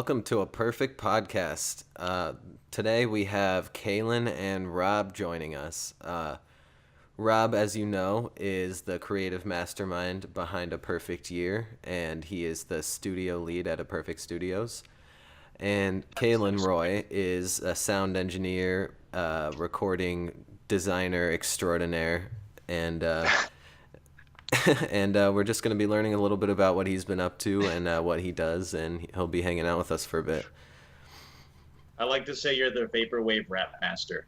welcome to a perfect podcast. Today we have Khalen and Rob joining us. Rob, as you know, is the creative mastermind behind A Perfect Year, and he is the studio lead at A Perfect Studios. And Khalen Roye is a sound engineer, recording designer extraordinaire, and we're just going to be learning a little bit about what he's been up to and what he does, and he'll be hanging out with us for a bit. I like to say you're the vaporwave rap master.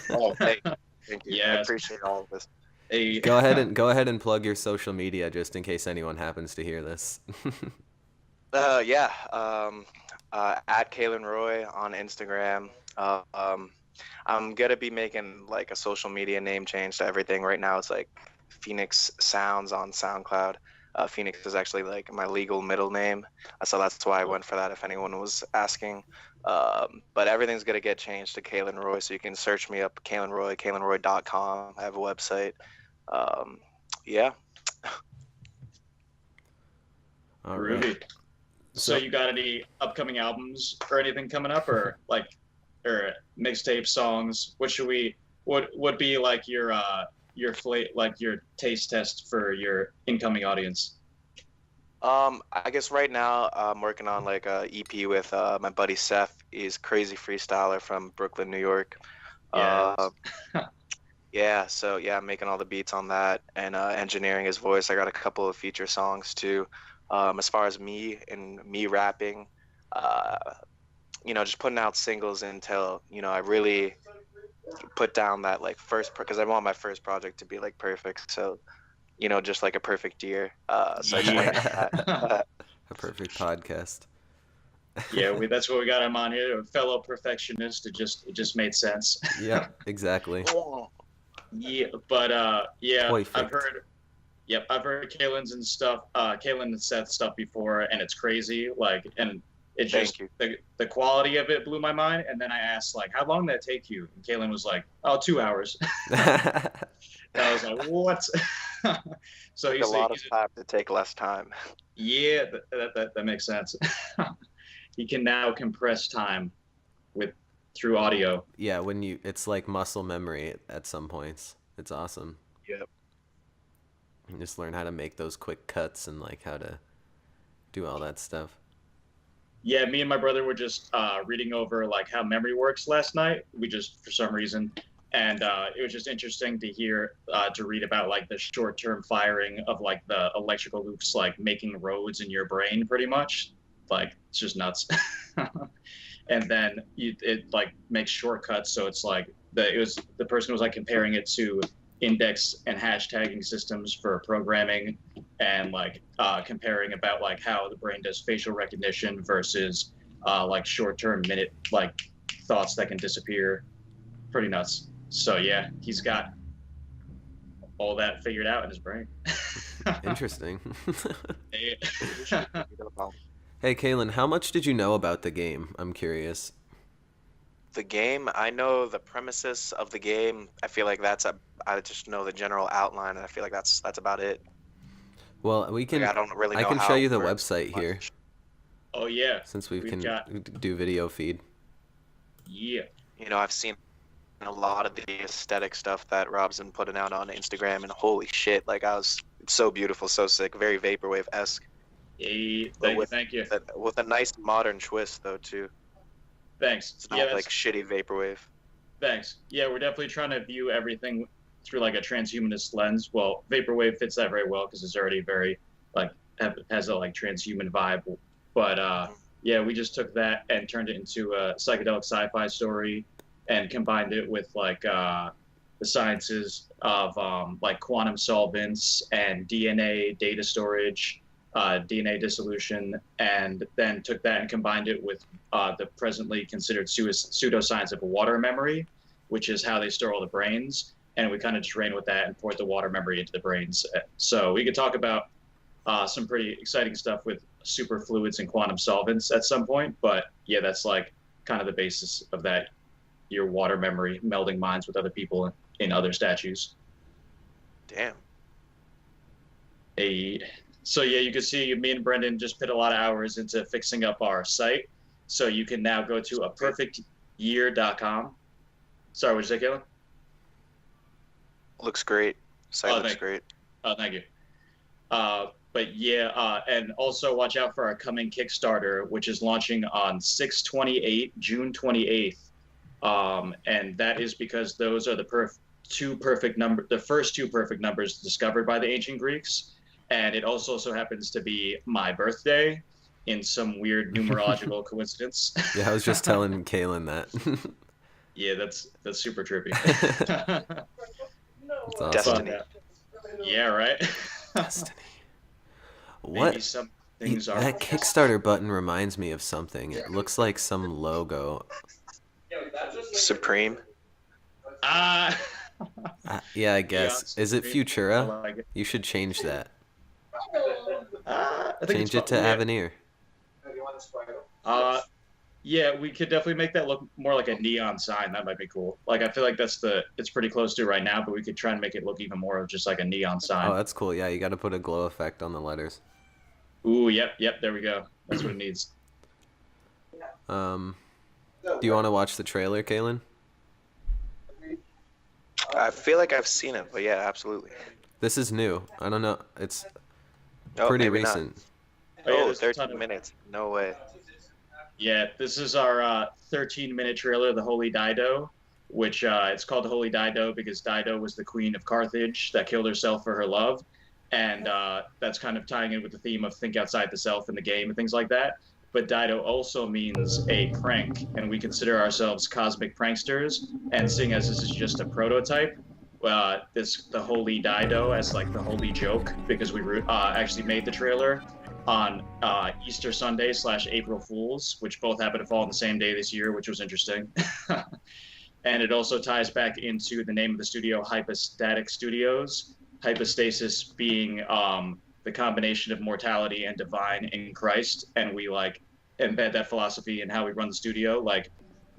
Oh, thank you. Yes. I appreciate all of this. Hey. Go ahead and plug your social media just in case anyone happens to hear this. Yeah. At Khalen Roye on Instagram. I'm gonna be making like a social media name change to everything. Right now it's like Phoenix Sounds on SoundCloud. Phoenix is actually like my legal middle name, so that's why I went for that if anyone was asking. But everything's gonna get changed to Khalen Roye, so you can search me up, Khalen Roye, KhalenRoye.com. I have a website. Yeah. All Ruby. right. So you got any upcoming albums or anything coming up, or mixtape songs? What would be like your taste test for your incoming audience? I guess right now I'm working on like a EP with my buddy Seth. He's a crazy freestyler from Brooklyn, New York. Yeah. Yeah, so yeah, I'm making all the beats on that and engineering his voice. I got a couple of feature songs too. As far as me and me rapping, just putting out singles until, I really put down that like because I want my first project to be like perfect. So, just like A Perfect Year. So I just waiting for that. A perfect podcast. Yeah, that's what we got him on here, a fellow perfectionist. It just made sense. Yeah, exactly. Yeah, but yeah, Perfect. I've heard Khalen's and stuff, Khalen and Seth's stuff before, and it's crazy. Like, and it just the quality of it blew my mind. And then I asked, like, how long did that take you? And Khalen was like, oh, 2 hours. And I was like, what? So he's a lot of time to take less time. Yeah, that makes sense. He can now compress time through audio. Yeah, it's like muscle memory at some points. It's awesome. Yep. You just learn how to make those quick cuts and like how to do all that stuff. Yeah, me and my brother were just reading over like how memory works last night. We just, for some reason, and it was just interesting to read about like the short-term firing of like the electrical loops, like making roads in your brain, pretty much. Like, it's just nuts. And then it like makes shortcuts, so it's like the person was like comparing it to index and hashtagging systems for programming, and like comparing about like how the brain does facial recognition versus like short-term minute like thoughts that can disappear. Pretty nuts. So yeah, he's got all that figured out in his brain. Interesting. Hey, Khalen, how much did you know about the game? I'm curious. The game, I know the premises of the game. I feel like I just know the general outline, and I feel like that's about it. Well, we can. Like, I don't really know I can how show you it the works website here. Oh yeah. Since we can do video feed. Yeah. I've seen a lot of the aesthetic stuff that Rob's been putting out on Instagram, and holy shit, like it's so beautiful, so sick, very vaporwave-esque. Hey, thank you. With a nice modern twist, though, too. Thanks. It's not like shitty vaporwave. Thanks. Yeah, we're definitely trying to view everything through like a transhumanist lens. Well, vaporwave fits that very well because it's already very like has a like transhuman vibe. But yeah, we just took that and turned it into a psychedelic sci-fi story and combined it with like the sciences of like quantum solvents and DNA data storage. DNA dissolution, and then took that and combined it with the presently considered pseudoscience of water memory, which is how they store all the brains. And we kind of just ran with that and poured the water memory into the brains. So we could talk about some pretty exciting stuff with superfluids and quantum solvents at some point. But yeah, that's like kind of the basis of that, your water memory melding minds with other people in other statues. Damn. So yeah, you can see me and Brendan just put a lot of hours into fixing up our site. So you can now go to aperfectyear.com. Sorry, what'd you say, Caleb? Looks great. Site looks great. Oh, thank you. But yeah, and also watch out for our coming Kickstarter, which is launching on June 28th. And that is because those are the first two perfect numbers discovered by the ancient Greeks. And it also happens to be my birthday in some weird numerological coincidence. Yeah, I was just telling Khalen that. Yeah, that's super trippy. That's awesome. Destiny. Yeah, right? Destiny. Maybe What? some things are. That Kickstarter button reminds me of something. It looks like some logo. Supreme. Yeah, I guess. Yeah, Is it Futura? I like it. You should change that. I think Change it to Avenir. Yeah, we could definitely make that look more like a neon sign. That might be cool. Like, I feel like it's pretty close to right now, but we could try and make it look even more of just like a neon sign. Oh, that's cool. Yeah, you got to put a glow effect on the letters. Ooh, yep, there we go. That's what it needs. Do you want to watch the trailer, Khalen? I feel like I've seen it, but yeah, absolutely. This is new. I don't know. It's Oh, pretty maybe not. recent. Oh, yeah, Oh, there's a ton 13 of- minutes. No way. Yeah, this is our 13-minute trailer, The Holy Dido, which it's called The Holy Dido because Dido was the queen of Carthage that killed herself for her love. And that's kind of tying in with the theme of think outside the self in the game and things like that. But Dido also means a prank, and we consider ourselves cosmic pranksters. And seeing as this is just a prototype, the Holy Dido as like the holy joke, because we actually made the trailer on Easter Sunday / April Fools, which both happened to fall on the same day this year, which was interesting. And it also ties back into the name of the studio, Hypostatic Studios. Hypostasis being the combination of mortality and divine in Christ, and we like embed that philosophy in how we run the studio, like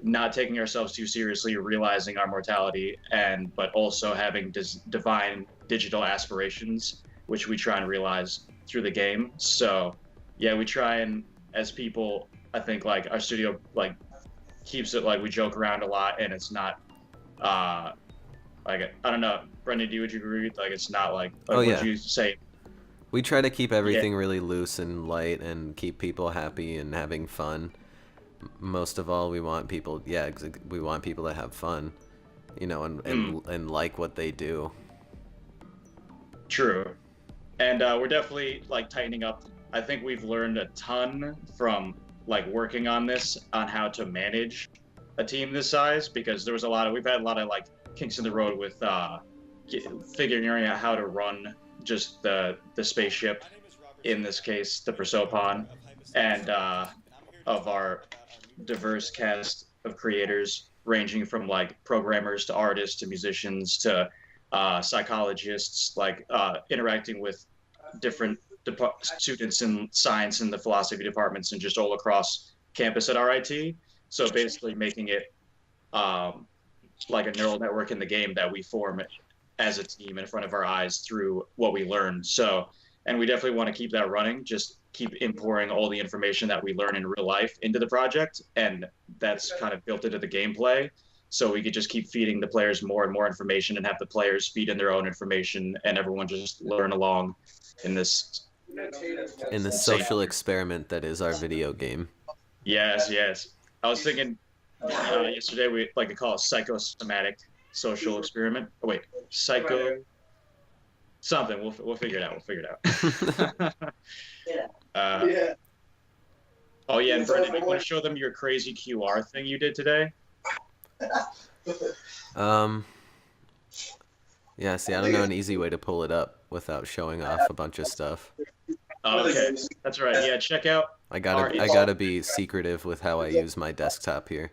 not taking ourselves too seriously, realizing our mortality, but also having divine digital aspirations, which we try and realize through the game. So yeah, we try and, as people, I think like our studio like keeps it like we joke around a lot, and it's not like, I don't know, Brendan, would you agree? Like, it's not like Oh, yeah. Would you say? We try to keep everything really loose and light and keep people happy and having fun. Most of all, we want people to have fun, you know, and like what they do. True. And we're definitely like tightening up. I think we've learned a ton from like working on this, on how to manage a team this size, because we've had a lot of like kinks in the road with figuring out how to run just the spaceship, in this case the Prosopon, and of our diverse cast of creators, ranging from like programmers to artists to musicians to psychologists, like interacting with different students in science and the philosophy departments and just all across campus at RIT. So basically making it like a neural network in the game that we form as a team in front of our eyes through what we learn. So, and we definitely want to keep that running, just keep importing all the information that we learn in real life into the project. And that's kind of built into the gameplay. So we could just keep feeding the players more and more information and have the players feed in their own information and everyone just learn along in this social experiment that is our video game. Yes. I was thinking yesterday we like to call it psychosomatic social experiment. Oh wait, psycho something. We'll figure it out. Oh yeah, and Brendan, you want to show them your crazy QR thing you did today? Yeah, see, I don't know an easy way to pull it up without showing off a bunch of stuff. Oh, okay, that's right. Yeah, check out. I gotta be secretive with how I use my desktop here.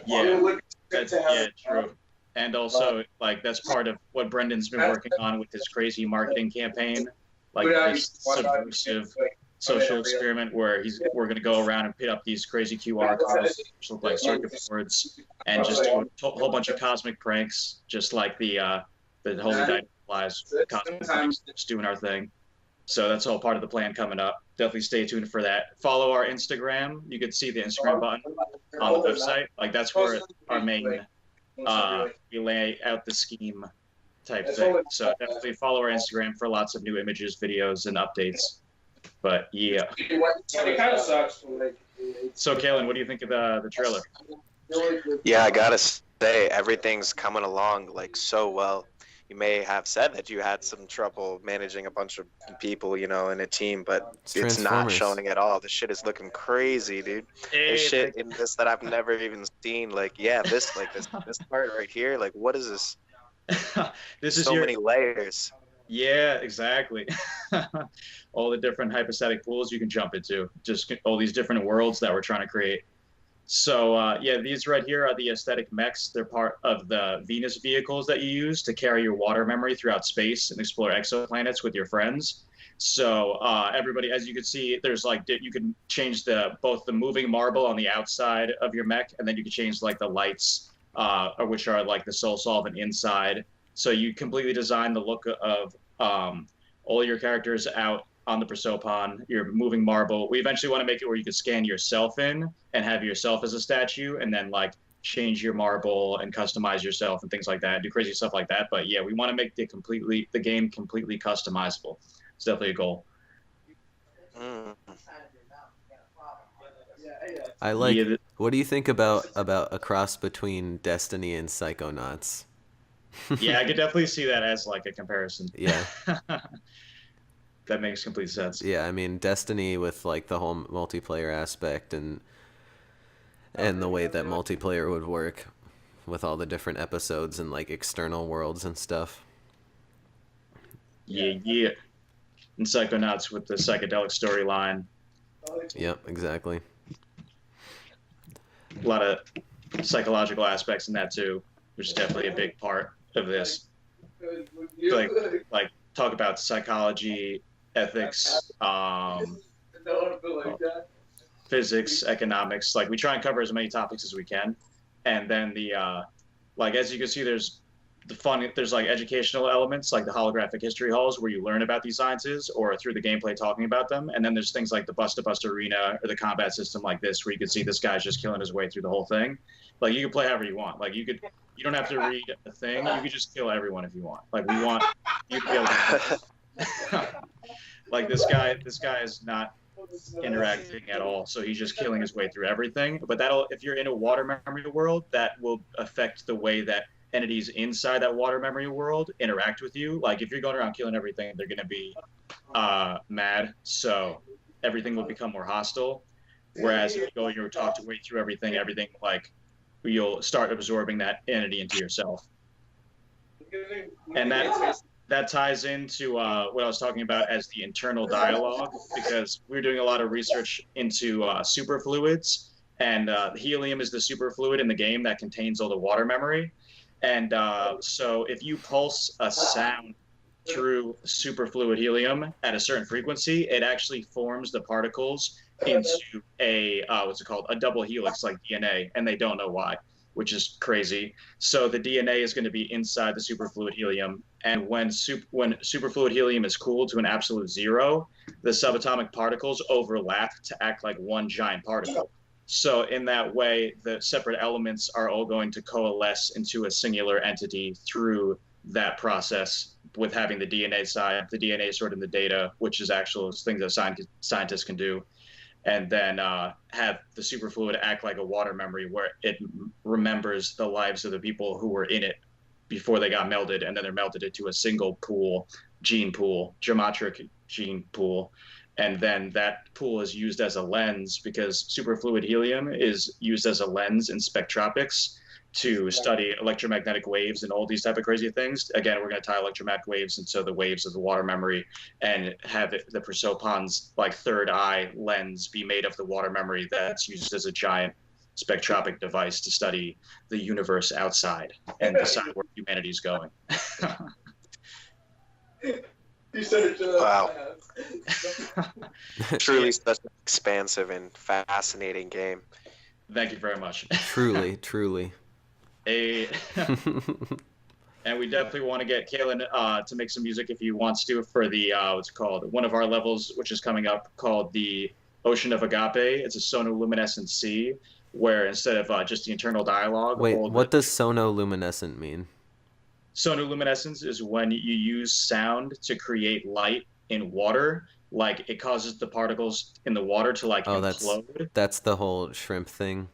Yeah, true. And also, like, that's part of what Brendan's been working on with his crazy marketing campaign, like this subversive social experiment where we're going to go around and put up these crazy QR codes, which look like circuit boards, and just do a whole bunch of cosmic pranks, just like the Holy Dido Flies cosmic pranks, just doing our thing. So that's all part of the plan coming up. Definitely stay tuned for that. Follow our Instagram. You can see the Instagram button on the website. Like that's where our main we lay out the scheme type thing. So definitely follow our Instagram for lots of new images, videos, and updates. But yeah. It kind of sucks. So Khalen, what do you think of the trailer? Yeah, I gotta say, everything's coming along like so well. You may have said that you had some trouble managing a bunch of people, you know, in a team, but it's not showing at all. This shit is looking crazy, dude. There's shit in this that I've never even seen. Like, yeah, this part right here. Like, what is this? This is so many layers. Yeah, exactly. All the different hypostatic pools you can jump into. Just all these different worlds that we're trying to create. So yeah, these right here are the aesthetic mechs. They're part of the Venus vehicles that you use to carry your water memory throughout space and explore exoplanets with your friends. So everybody, as you can see, there's like you can change both the moving marble on the outside of your mech, and then you can change like the lights, which are like the soul solvent inside. So you completely design the look of all your characters out on the Prosopon, your moving marble. We eventually want to make it where you can scan yourself in and have yourself as a statue, and then like change your marble and customize yourself and things like that, do crazy stuff like that. But yeah, we want to make the game completely customizable. It's definitely a goal. I like. Yeah, what do you think about a cross between Destiny and Psychonauts? Yeah, I could definitely see that as like a comparison. Yeah. That makes complete sense. Yeah, I mean Destiny with like the whole multiplayer aspect and the way that multiplayer would work with all the different episodes and like external worlds and stuff. Yeah. And Psychonauts with the psychedelic storyline. Yep, exactly. A lot of psychological aspects in that too, which is definitely a big part of this. Like talk about psychology, ethics, physics, economics. Like we try and cover as many topics as we can, and then like as you can see, there's like educational elements like the holographic history halls where you learn about these sciences or through the gameplay talking about them, and then there's things like the bust to bust arena or the combat system like this where you can see this guy's just killing his way through the whole thing. Like you can play however you want. Like you don't have to read a thing. You could just kill everyone if you want. Like we want you to be able to. Like this guy is not interacting at all, so he's just killing his way through everything. But if you're in a water memory world, that will affect the way that entities inside that water memory world interact with you. Like if you're going around killing everything, they're going to be mad, so everything will become more hostile. Whereas if you go and talk your way through everything like you'll start absorbing that entity into yourself. And that ties into what I was talking about as the internal dialogue, because we're doing a lot of research into superfluids, and helium is the superfluid in the game that contains all the water memory. And so if you pulse a sound through superfluid helium at a certain frequency, it actually forms the particles into a a double helix like DNA, and they don't know why, which is crazy. So the DNA is going to be inside the superfluid helium, and when superfluid helium is cooled to an absolute zero, the subatomic particles overlap to act like one giant particle. So in that way, the separate elements are all going to coalesce into a singular entity through that process, with having the DNA side, the DNA stored in the data, which is actual things that scientists can do, and then have the superfluid act like a water memory where it remembers the lives of the people who were in it before they got melded, and then they're melted into a single geometric gene pool. And then that pool is used as a lens, because superfluid helium is used as a lens in spectropics to study electromagnetic waves and all these type of crazy things. Again, we're going to tie electromagnetic waves into the waves of the water memory, and have the Prosopon's like third eye lens be made of the water memory that's used as a giant spectropic device to study the universe outside and decide where humanity's going. Wow. Truly such an expansive and fascinating game. Thank you very much. Truly. And we definitely want to get Khalen to make some music if he wants to for the what's it called, one of our levels, which is coming up, called the Ocean of Agape. It's a sonoluminescent sea, where instead of just the internal dialogue, Wait, all what the does sonoluminescent mean? sonoluminescence is when you use sound to create light in water. Like it causes the particles in the water to like Oh, implode. that's the whole shrimp thing.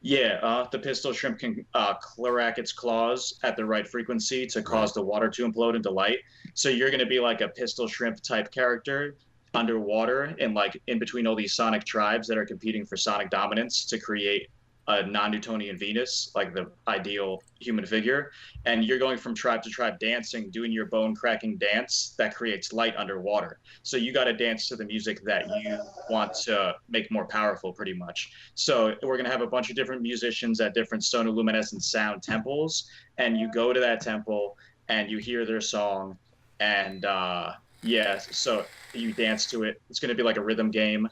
Yeah, the pistol shrimp can clarack its claws at the right frequency to Right. cause the water to implode into light. So you're going to be like a pistol shrimp type character underwater and like in between all these sonic tribes that are competing for sonic dominance to create a non-Newtonian Venus, like the ideal human figure. And you're going from tribe to tribe dancing, doing your bone cracking dance that creates light underwater. So you got to dance to the music that you want to make more powerful, pretty much. So we're going to have a bunch of different musicians at different sonoluminescent sound temples. And you go to that temple and you hear their song. And yeah, so you dance to it. It's going to be like a rhythm game.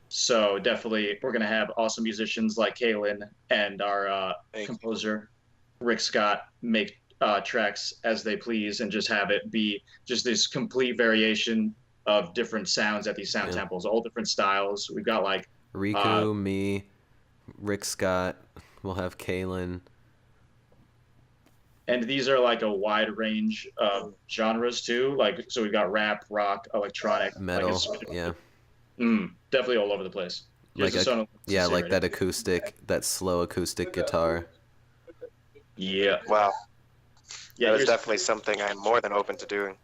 So definitely, we're gonna have awesome musicians like Khalen and our composer Rick Scott make tracks as they please, and just have it be just this complete variation of different sounds at these sound Yeah. temples, all different styles. We've got like Riku, me, Rick Scott. We'll have Kalen. and these are like a wide range of genres too. Like so, we've got rap, rock, electronic, Metal. like Yeah. definitely all over the place. Like Here's the sonal Yeah, like sincerity. that acoustic, that slow acoustic guitar. Yeah, Wow, yeah. that is Here's definitely something I'm more than open to doing.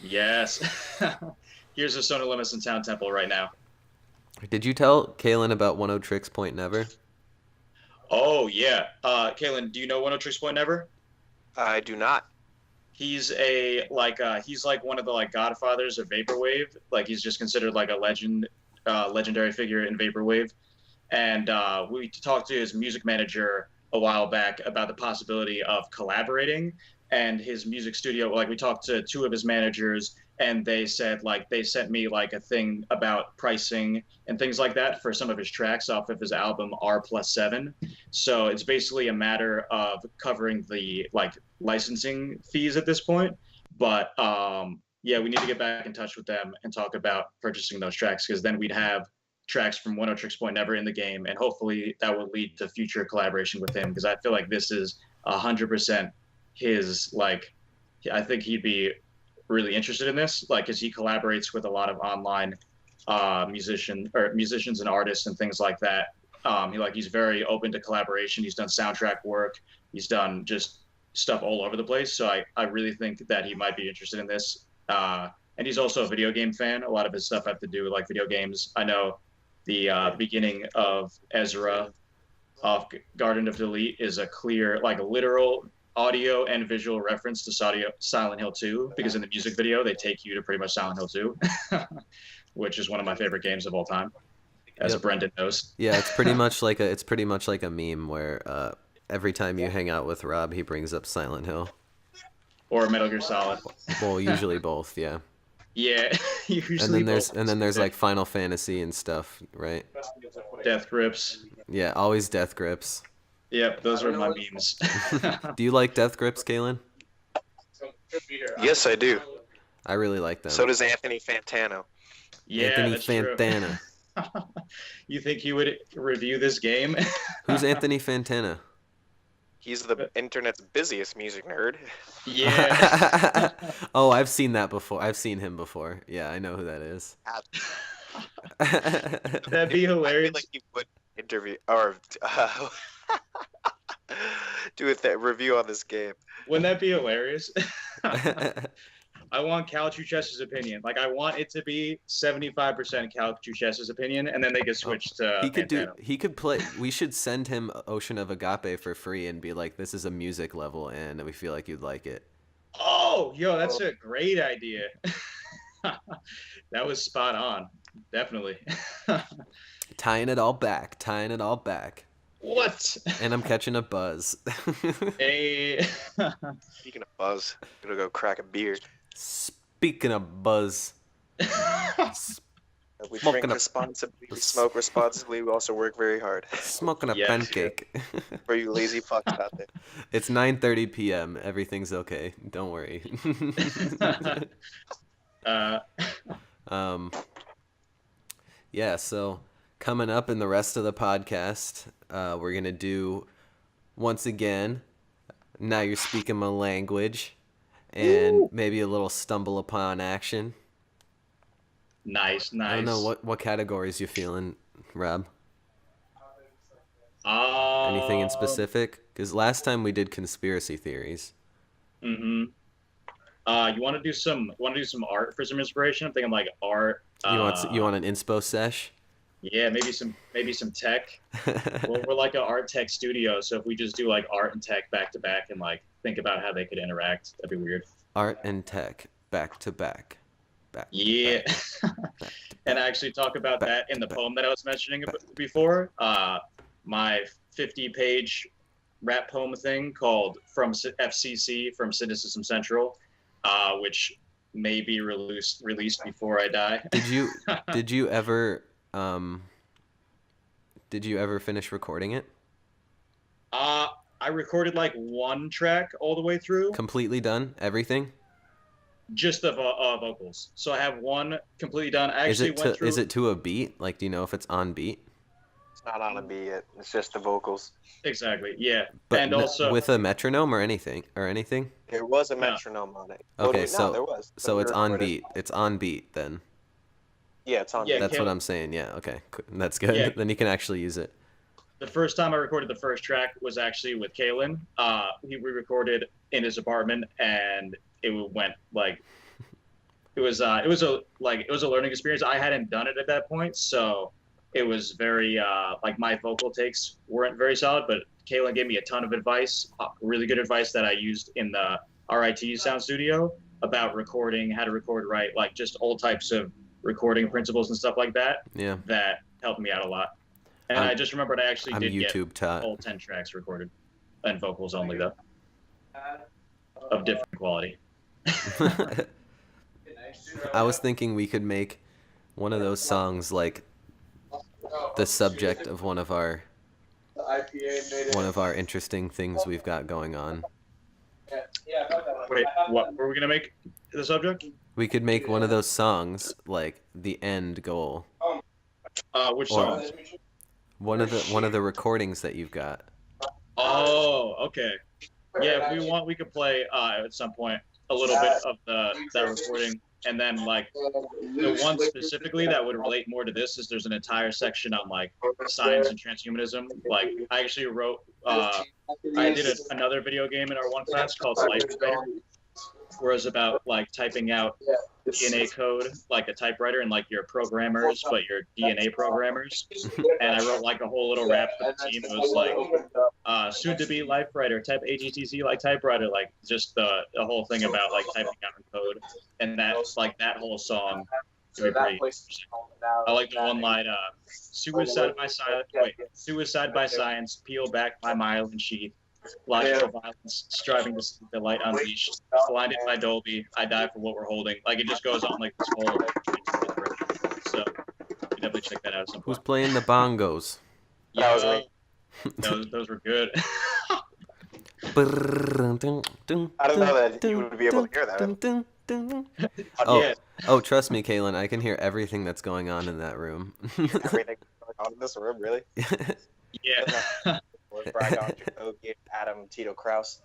Yes. Here's a sonoluminescent sound temple right now. Did you tell Kalen about One O Tricks Point Never? Oh yeah. Kalen, do you know One O Tricks Point Never? I do not. He's he's like one of the like godfathers of vaporwave. Like he's just considered like a legendary figure in vaporwave. And we talked to his music manager a while back about the possibility of collaborating. And his music studio, like we talked to two of his managers, and they said like they sent me like a thing about pricing and things like that for some of his tracks off of his album R+7. So it's basically a matter of covering the like licensing fees at this point. But yeah, we need to get back in touch with them and talk about purchasing those tracks because then we'd have tracks from One O Tricks Point Never in the game, and hopefully that will lead to future collaboration with him because I feel like this is 100% his like. I think he'd be really interested in this, like, because he collaborates with a lot of online musicians and artists and things like that. He's very open to collaboration. He's done soundtrack work. He's done just stuff all over the place. So I really think that he might be interested in this. And he's also a video game fan. A lot of his stuff have to do with like video games. I know the beginning of Ezra off Garden of Delete is a clear, like a literal audio and visual reference to Silent Hill 2 because in the music video they take you to pretty much Silent Hill 2, which is one of my favorite games of all time, as Yep. Brendan knows. Yeah, it's pretty much like a meme where every time you hang out with Rob, he brings up Silent Hill. Or Metal Gear Solid. Well, usually both, yeah. Yeah, usually. And then there's like Final Fantasy and stuff, right? Death Grips. Yeah, always Death Grips. Yep, those are my memes. Do you like Death Grips, Kalen? Yes, I do. I really like them. So does Anthony Fantano. Yeah, Anthony that's Fantana. true. You think he would review this game? Who's Anthony Fantana? He's the internet's busiest music nerd. Yeah. Oh, I've seen that before. I've seen him before. Yeah, I know who that is. That'd be I feel hilarious. like he would interview or do a review on this game. Wouldn't that be hilarious? I want Cal Chuches's opinion. Like, I want it to be 75% Cal Chuches's opinion, and then they could switch to Fantano. He could play. We should send him Ocean of Agape for free and be like, this is a music level, and we feel like you'd like it. Oh, yo, that's a great idea. That was spot on. Definitely. Tying it all back. What? And I'm catching a buzz. Hey. Speaking of buzz, gonna go crack a beer. Speaking of buzz. That's We Smoking drink a- responsibly, we smoke responsibly, we also work very hard. Smoking a Yes, pancake. For you lazy fucks out there. It's 9:30 p.m. Everything's okay. Don't worry. uh, um, yeah, so coming up in the rest of the podcast, we're going to do, once again, Now You're Speaking My Language, and maybe a little Stumble Upon Action. nice. I don't know, what categories you feeling, Rob? Anything in specific? Because last time we did conspiracy theories. Mm-hmm. You want to do some art for some inspiration? I'm thinking like art. You want an inspo sesh? Yeah, maybe some tech. We're like an art tech studio, so if we just do like art and tech back to back and like think about how they could interact, that'd be weird. Art and tech back to back. Yeah. And I actually talk about that in the poem that I was mentioning before. My 50-page rap poem thing called "From FCC" from Cynicism Central, which may be released before I die. Did you ever finish recording it? I recorded like one track all the way through. Completely done? Everything? Just the vocals. So I have one completely done. I actually went through. Is it to a beat? Like, do you know if it's on beat? It's not on a beat yet. It's just the vocals. Exactly. Yeah. But and also with a metronome or anything? There was a metronome on it. Okay, no, there was. So it's on beat. It's on beat then. Yeah, it's on. Yeah, beat. That's what I'm saying. Yeah. Okay. That's good. Yeah. Then you can actually use it. The first time I recorded the first track was actually with Khalen. We recorded in his apartment, and it went like it was a learning experience. I hadn't done it at that point, so it was very like my vocal takes weren't very solid. But Khalen gave me a ton of advice, really good advice that I used in the RIT sound studio about recording, how to record right, like just old types of recording principles and stuff like that. Yeah. That helped me out a lot. And I just remembered I actually did YouTube get all 10 tracks recorded, and vocals only though, of different quality. I was thinking we could make one of those songs like the subject of one of our interesting things we've got going on. Wait, what were we gonna make the subject? We could make one of those songs like the end goal. Which Or- song? One of the recordings that you've got. Oh, okay. Yeah, if we want, we could play at some point a little bit of that recording, and then like the one specifically that would relate more to this is there's an entire section on like science and transhumanism. Like I actually wrote, I did another video game in our one class called Life Writer, where it was about like typing out DNA code like a typewriter, and like you're programmers, but you're DNA programmers. And I wrote like a whole little rap for the team. It was like soon to be life writer, type AGTC like typewriter, like just the whole thing about like typing out code. And that's like that whole song. I like the one line, suicide by science, peel back my myelin sheath. Logical violence, striving to see the light unleashed. Blinded by Dolby, I die for what we're holding. Like it just goes on like this whole. So you definitely check that out at some point. Who's playing the bongos? That was me. Those were good. I don't know that you would be able to hear that. Oh, trust me, Khalen, I can hear everything that's going on in that room. Everything going on in this room, really? Yeah. Brag on Adam Tito Kraus.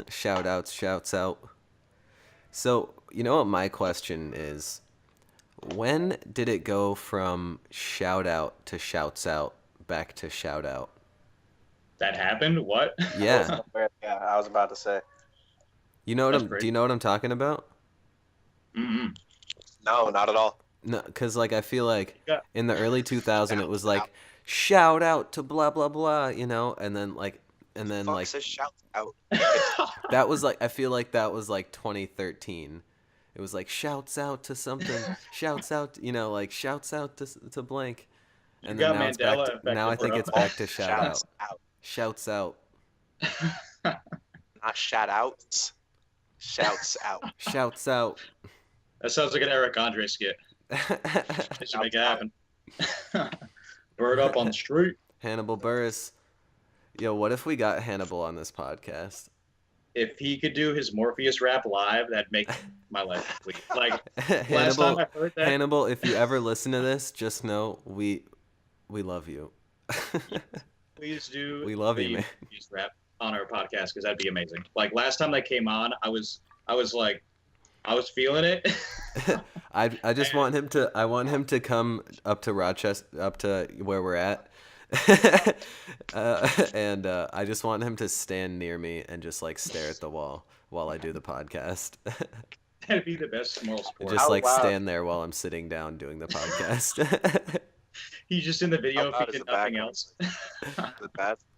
Shouts out. So, you know what my question is? When did it go from shout out to shouts out back to shout out? That happened? What? Yeah. Yeah, I was about to say. Do you know what I'm talking about? Mm-hmm. No, not at all. No, because like I feel like Yeah. in the early 2000s it was like shout out to blah blah blah, you know, and then like Says shout out. that was like I feel like that was like 2013. It was like shouts out to something, shouts out, you know, like shouts out to blank, and then now it's back to, now I think it's back to shout out. Shouts out. Not shout outs. Shouts out. Shouts out. That sounds like an Eric Andre skit. They should make it happen. Bird up on the street. Hannibal Buress. Yo, what if we got Hannibal on this podcast? If he could do his Morpheus rap live, that'd make my life complete. Like Hannibal, last time I heard that. Hannibal, if you ever listen to this, just know we love you. Please do. We love you, man. Morpheus rap on our podcast because that'd be amazing. Like last time they came on, I was feeling it. I just want him to. I want him to come up to Rochester, up to where we're at. And I just want him to stand near me and just like stare at the wall while I do the podcast. That'd be the best moral support. Just like stand there while I'm sitting down doing the podcast. He's just in the video if he did nothing else. The bathroom.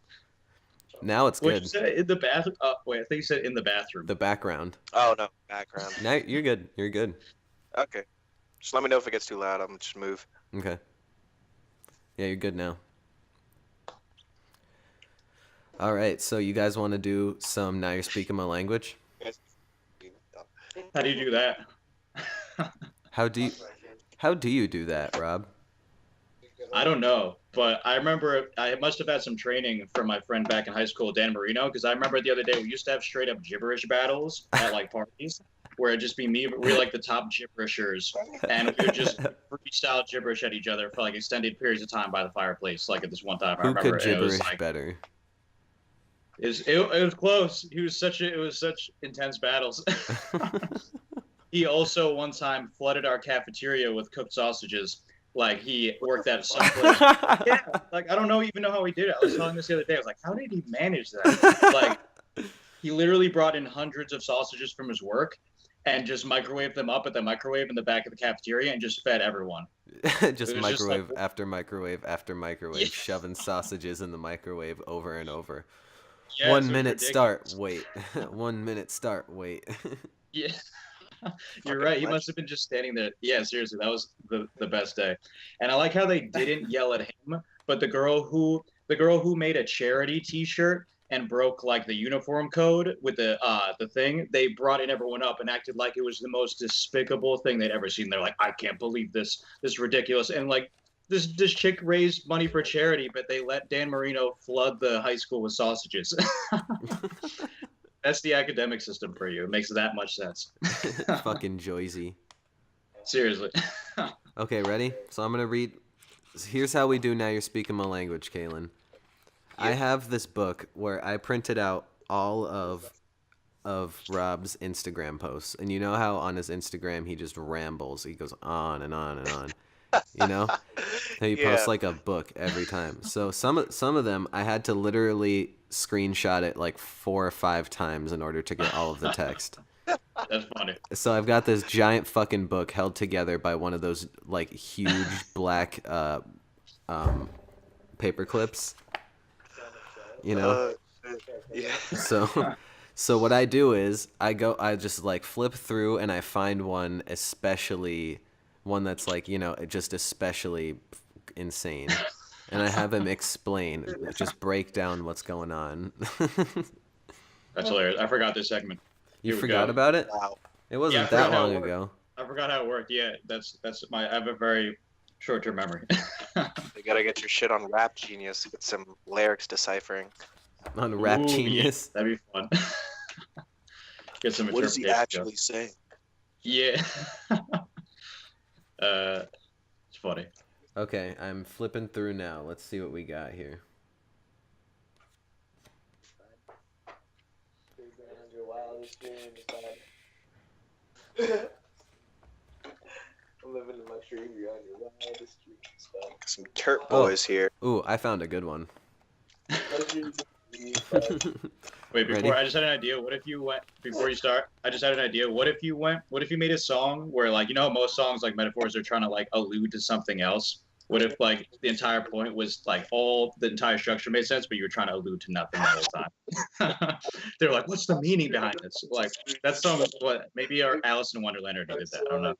Now it's Wait, good. you said in the bathroom? Wait, I think you said in the bathroom. The background. Oh no, background. Now you're good. You're good. Okay. Just let me know if it gets too loud. I'm gonna just move. Okay. Yeah, you're good now. All right, so you guys want to do some Now You're Speaking My Language? How do you do that? How do you do that, Rob? I don't know, but I remember I must have had some training from my friend back in high school, Dan Marino, because I remember the other day we used to have straight up gibberish battles at like parties where it'd just be me, but we were like the top gibberishers, and we would just freestyle gibberish at each other for like extended periods of time by the fireplace. Like at this one time, I Who remember could gibberish it was like, better? It was close. It was such intense battles. He also one time flooded our cafeteria with cooked sausages. Like he worked at some place. Yeah, like I don't even know how he did it. I was telling this the other day. I was like, how did he manage that? Like he literally brought in hundreds of sausages from his work and just microwaved them up at the microwave in the back of the cafeteria and just fed everyone. Just microwave just like, after microwave after microwave, yeah. shoving sausages in the microwave over and over. Yeah, 1 so minute ridiculous. start, wait. 1 minute start, wait. Yeah. You're right. He must have been just standing there. Yeah, seriously, that was the best day. And I like how they didn't yell at him, but the girl who made a charity T-shirt and broke like the uniform code with the thing, they brought in everyone up and acted like it was the most despicable thing they'd ever seen. They're like, I can't believe this is ridiculous. And like this chick raised money for charity, but they let Dan Marino flood the high school with sausages. That's the academic system for you. It makes that much sense. Fucking Joyzy. Seriously. Okay, ready? So I'm going to read. Here's how we do Now You're Speaking My Language, Khalen. I have this book where I printed out all of Rob's Instagram posts. And you know how on his Instagram he just rambles. He goes on and on and on. You know? He posts like a book every time. So some of them I had to literally screenshot it like 4 or 5 times in order to get all of the text. That's funny. So I've got this giant fucking book held together by one of those like huge black paper clips. You know? Yeah. So what I do is I just like flip through and I find one that's like, you know, just especially insane. And I have him explain, just break down what's going on. That's hilarious. I forgot this segment. You Here we forgot go. about it? Wow. It wasn't Yeah, I forgot that how it long worked. ago. I forgot how it worked. Yeah, I have a very short-term memory. You gotta get your shit on Rap Genius with some lyrics deciphering. On Rap Ooh, Genius. Yeah, that'd be fun. Get some What does he interpretation actually going. say? Yeah. It's funny. Okay, I'm flipping through now. Let's see what we got here. Some Turk boys here. Ooh, I found a good one. Wait, Ready? before I just had an idea. What if you went before you start? I just had an idea. What if you made a song where like how most songs like metaphors are trying to like allude to something else? What if like the entire point was like the entire structure made sense, but you were trying to allude to nothing the whole time? They're like, what's the meaning behind this? Like that song was what maybe our Alice in Wonderland already did that. I don't know.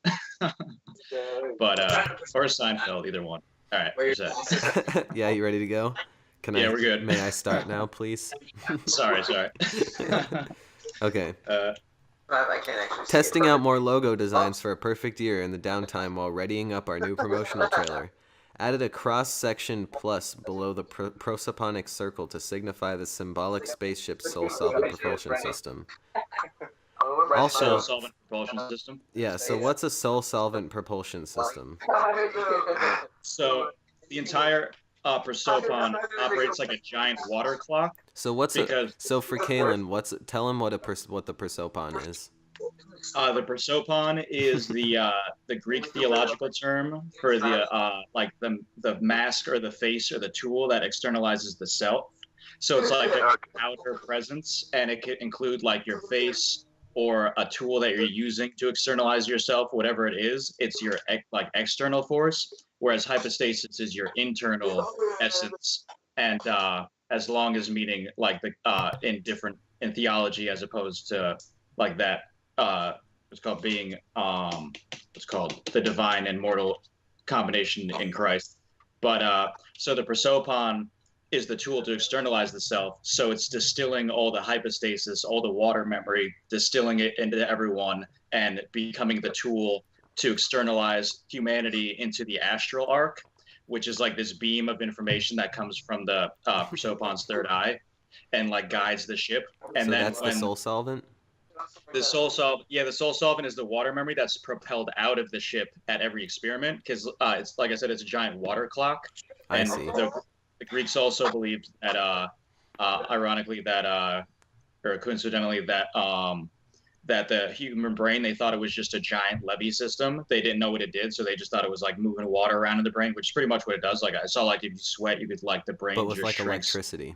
But or Seinfeld, either one. All right, where's that? Yeah, you ready to go? Yeah, we're good. May I start now, please? Sorry. Okay. I can't actually see Testing it. out more logo designs for a perfect year in the downtime while readying up our new promotional trailer. Added a cross-section plus below the prosoponic circle to signify the symbolic spaceship's soul-solvent propulsion system. Also, Soul-solvent propulsion system. Yeah, so what's a soul-solvent propulsion system? So the entire prosopon operates like a giant water clock. So so for Khalen, tell him what the prosopon is. The prosopon is the Greek theological term for the mask or the face or the tool that externalizes the self. So it's like an outer presence, and it could include like your face or a tool that you're using to externalize yourself, whatever it is. It's your like external force, whereas hypostasis is your internal essence, and as long as meaning like the in theology as opposed to like that. It's called being it's called the divine and mortal combination in Christ. But so the prosopon is the tool to externalize the self. So it's distilling all the hypostasis, all the water memory, distilling it into everyone, and becoming the tool to externalize humanity into the astral arc, which is like this beam of information that comes from the prosopon's third eye, and like guides the ship. And so then that's the soul solvent. The soul solvent is the water memory that's propelled out of the ship at every experiment, because it's like I said, it's a giant water clock. I And see. The Greeks also believed that, ironically, or coincidentally, that the human brain, they thought it was just a giant levee system. They didn't know what it did, so they just thought it was like moving water around in the brain, which is pretty much what it does. Like I saw, like if you sweat, you could like the brain But with just like shrinks. electricity.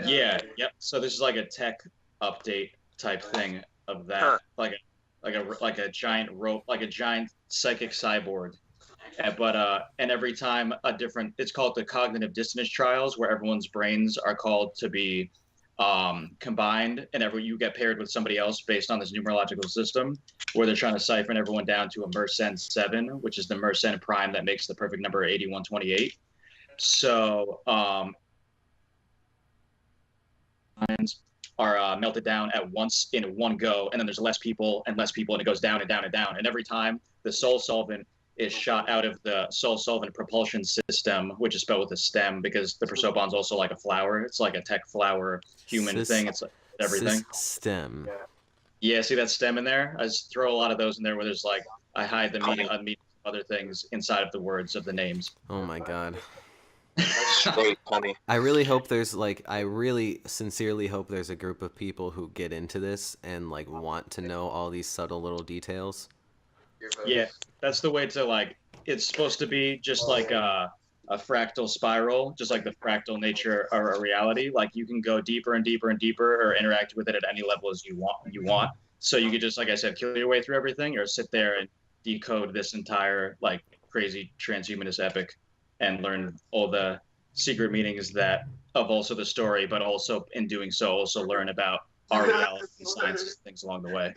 Yeah, yep. So this is like a tech update type thing of that, like a giant rope, like a giant psychic cyborg. And every time it's called the cognitive dissonance trials, where everyone's brains are called to be combined, and you get paired with somebody else based on this numerological system, where they're trying to siphon everyone down to a Mersenne 7, which is the Mersenne prime that makes the perfect number 8128. So are melted down at once in one go, and then there's less people, and it goes down and down and down. And every time the soul solvent is shot out of the soul solvent propulsion system, which is spelled with a stem, because the prosopon's also like a flower. It's like a tech flower human thing. It's like everything. Stem. Yeah, see that stem in there? I just throw a lot of those in there where there's like I hide the meaning of other things inside of the words of the names. Oh my god. Straight funny. I really sincerely hope there's a group of people who get into this and like want to know all these subtle little details. Yeah, that's the way to like. It's supposed to be just like a fractal spiral, just like the fractal nature of a reality. Like you can go deeper and deeper and deeper, or interact with it at any level as you want. So you could just, like I said, kill your way through everything, or sit there and decode this entire like crazy transhumanist epic, and learn all the secret meanings that of also the story, but also in doing so, also learn about our reality and science and things along the way.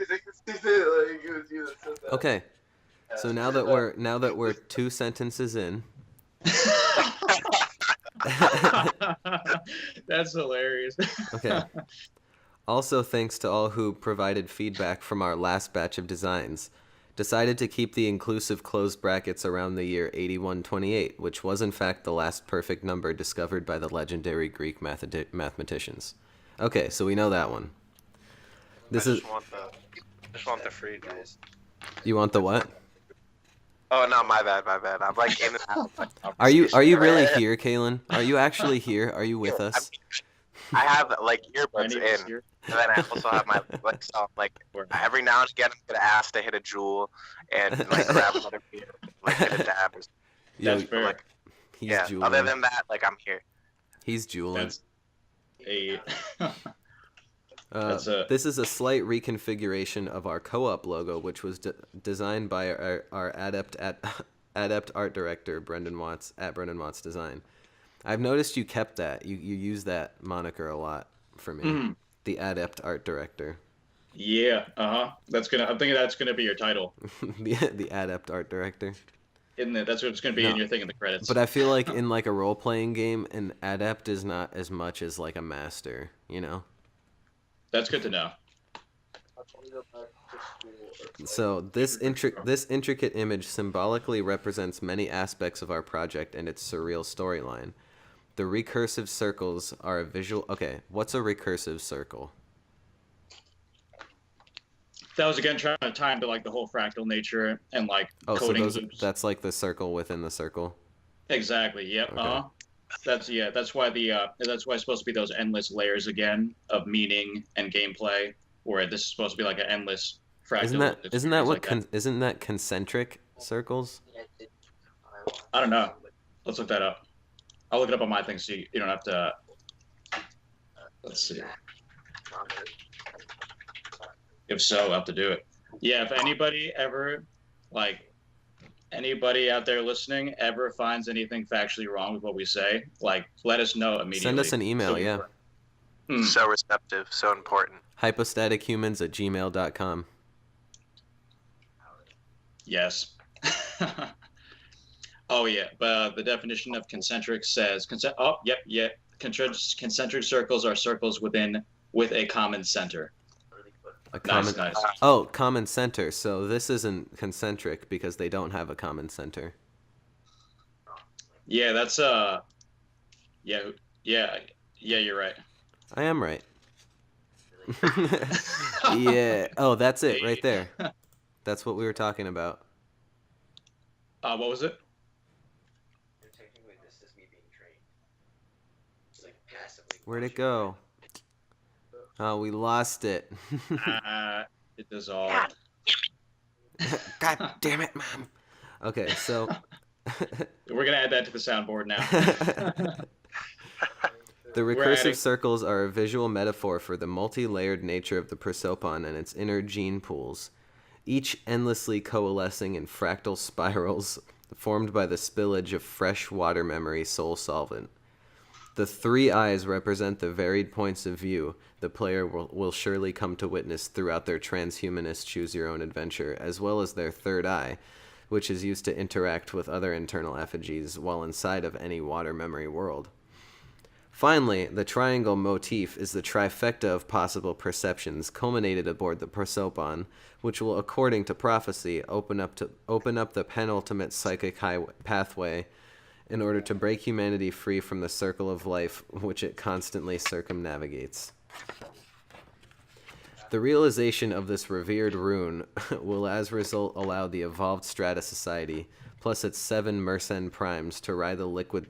Okay. So now that we're 2 sentences in. That's hilarious. Okay. Also, thanks to all who provided feedback from our last batch of designs. Decided to keep the inclusive closed brackets around the year 8128, which was in fact the last perfect number discovered by the legendary Greek mathematicians. Okay, so we know that one. I just want the free guys. You want the what? Oh no, my bad. I'm like in and out. Are you really here, Khalen? Are you actually here? Are you with us? I have like earbuds in, and then I also have my legs on. Like every now and again, I'm gonna ask to hit a jewel and like grab another beer, like hit a dab. That's fair. Like, He's yeah. jeweling. Other than that, like I'm here. He's jeweling. That's a. This is a slight reconfiguration of our co-op logo, which was designed by our adept art director Brendan Watts at Brendan Watts Design. I've noticed you kept that. You use that moniker a lot for me. The adept art director. Yeah. I'm thinking that's gonna be your title. the adept art director. That's what it's gonna be in your thing in the credits. But I feel like in like a role playing game, an adept is not as much as like a master. You know. That's good to know. So this intricate image symbolically represents many aspects of our project and its surreal storyline. The recursive circles are a visual... Okay, what's a recursive circle? That was again trying to tie into like the whole fractal nature and like coding loops. That's like the circle within the circle. Exactly. Yep. Okay. That's why that's why it's supposed to be those endless layers again of meaning and gameplay, where this is supposed to be like an endless fractal. Isn't that concentric circles? I don't know. Let's look that up. I'll look it up on my thing so you don't have to. Let's see. If so, I'll have to do it. Yeah, if anybody out there listening ever finds anything factually wrong with what we say, like, let us know immediately. Send us an email, So receptive, so important. hypostatichumans@gmail.com. Yes. Oh, yeah, but the definition of concentric says, concentric circles are circles with a common center. Nice. Oh, common center. So this isn't concentric because they don't have a common center. Yeah, that's yeah, you're right. I am right. Yeah. Oh, that's it right there. That's what we were talking about. What was it? Where'd it go? Oh, we lost it. It dissolved. God damn it, Mom. Okay, so... We're going to add that to the soundboard now. The recursive circles are a visual metaphor for the multi-layered nature of the prosopon and its inner gene pools, each endlessly coalescing in fractal spirals formed by the spillage of fresh water memory soul solvent. The three eyes represent the varied points of view the player will surely come to witness throughout their transhumanist choose-your-own-adventure, as well as their third eye, which is used to interact with other internal effigies while inside of any water memory world. Finally, the triangle motif is the trifecta of possible perceptions culminated aboard the prosopon, which will, according to prophecy, open up the penultimate psychic pathway in order to break humanity free from the circle of life which it constantly circumnavigates. The realization of this revered rune will as a result allow the evolved Strata Society, plus its 7 Mersenne primes, to ride the liquid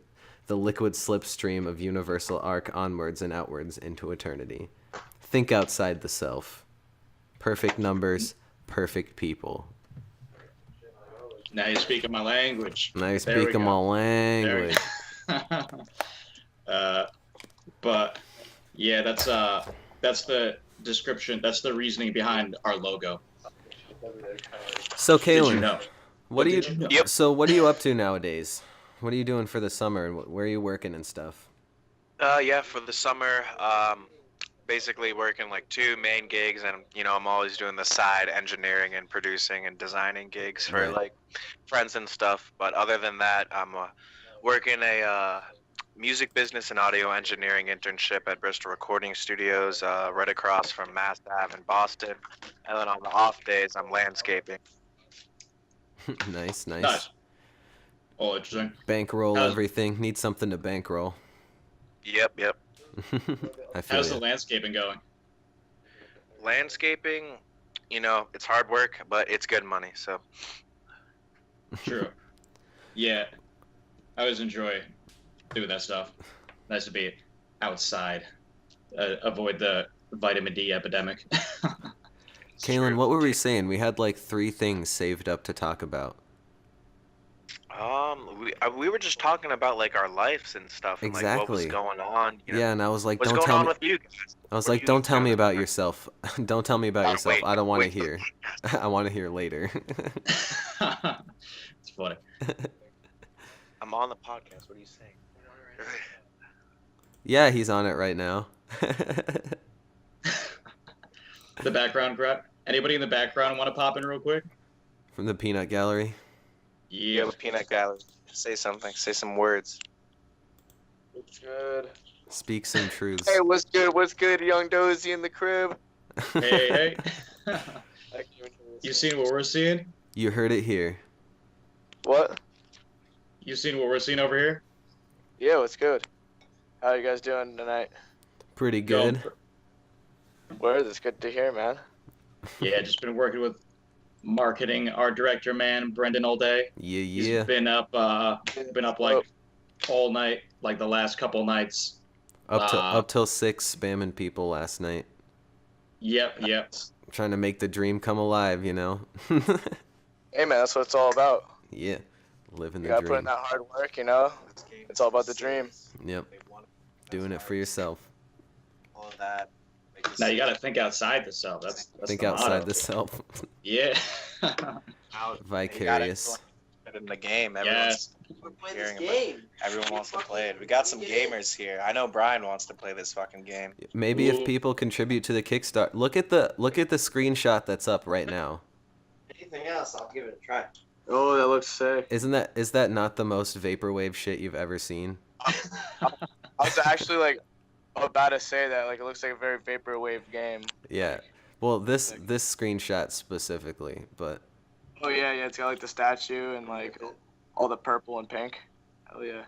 slipstream of universal arc onwards and outwards into eternity. Think outside the self. Perfect numbers, perfect people. Now you're speaking my language. But yeah, that's the description. That's the reasoning behind our logo. So, Khalen, you know? what are you up to nowadays? What are you doing for the summer, and where are you working and stuff? For the summer, basically working like 2 main gigs, and I'm always doing the side engineering and producing and designing gigs for like friends and stuff. But other than that, I'm working a music business and audio engineering internship at Bristol Recording Studios, right across from Mass Ave in Boston. And then on the off days, I'm landscaping. Nice. Oh, interesting. Bankroll everything. Need something to bankroll. Yep. How's the landscaping going? Landscaping, it's hard work, but it's good money, so. True. Yeah. I always enjoy doing that stuff. Nice to be outside. Avoid the vitamin D epidemic. Khalen, what were we saying? We had like 3 things saved up to talk about. We were just talking about like our lives and stuff, and like what was going on. Yeah, and I was like, what's going on with you guys? I was like, don't tell me about yourself. Don't tell me about yourself. I don't want to hear. I want to hear later. It's funny. I'm on the podcast. What are you saying? Yeah, he's on it right now. The background crowd. Anybody in the background want to pop in real quick? From the Peanut Gallery. Yeah, the Peanut Gallery. Say something. Say some words. What's good? Speak some truths. Hey, what's good? What's good, young Dozy in the crib? Hey. You seen what we're seeing? You heard it here. What? You seen what we're seeing over here? Yeah, what's good? How you guys doing tonight? Pretty Going good. Word, it's good to hear, man. Yeah, just been working with marketing, art director man, Brendan all day. Yeah, He's yeah. been up like all night, like the last couple nights. Up till 6 spamming people last night. Yep. Trying to make the dream come alive, you know? Hey, man, that's what it's all about. Yeah. Living You the gotta put in dream. that hard work, you know? It's all about the dream. Yep. Doing it for yourself. All of that. Now you got to think outside the cell. That's Think the outside motto. the self. Yeah. Vicarious. In the game, Yes. everyone wants to play it. We got some gamers here. I know Brian wants to play this fucking game. Maybe if Ooh. people contribute to the Kickstarter. Look at the screenshot that's up right now. Anything else, I'll give it a try. Oh, that looks sick. Is that not the most vaporwave shit you've ever seen? I was actually like about to say that. Like, it looks like a very vaporwave game. Yeah. Well, this screenshot specifically, but Oh yeah, it's got like the statue and like all the purple and pink. Hell yeah.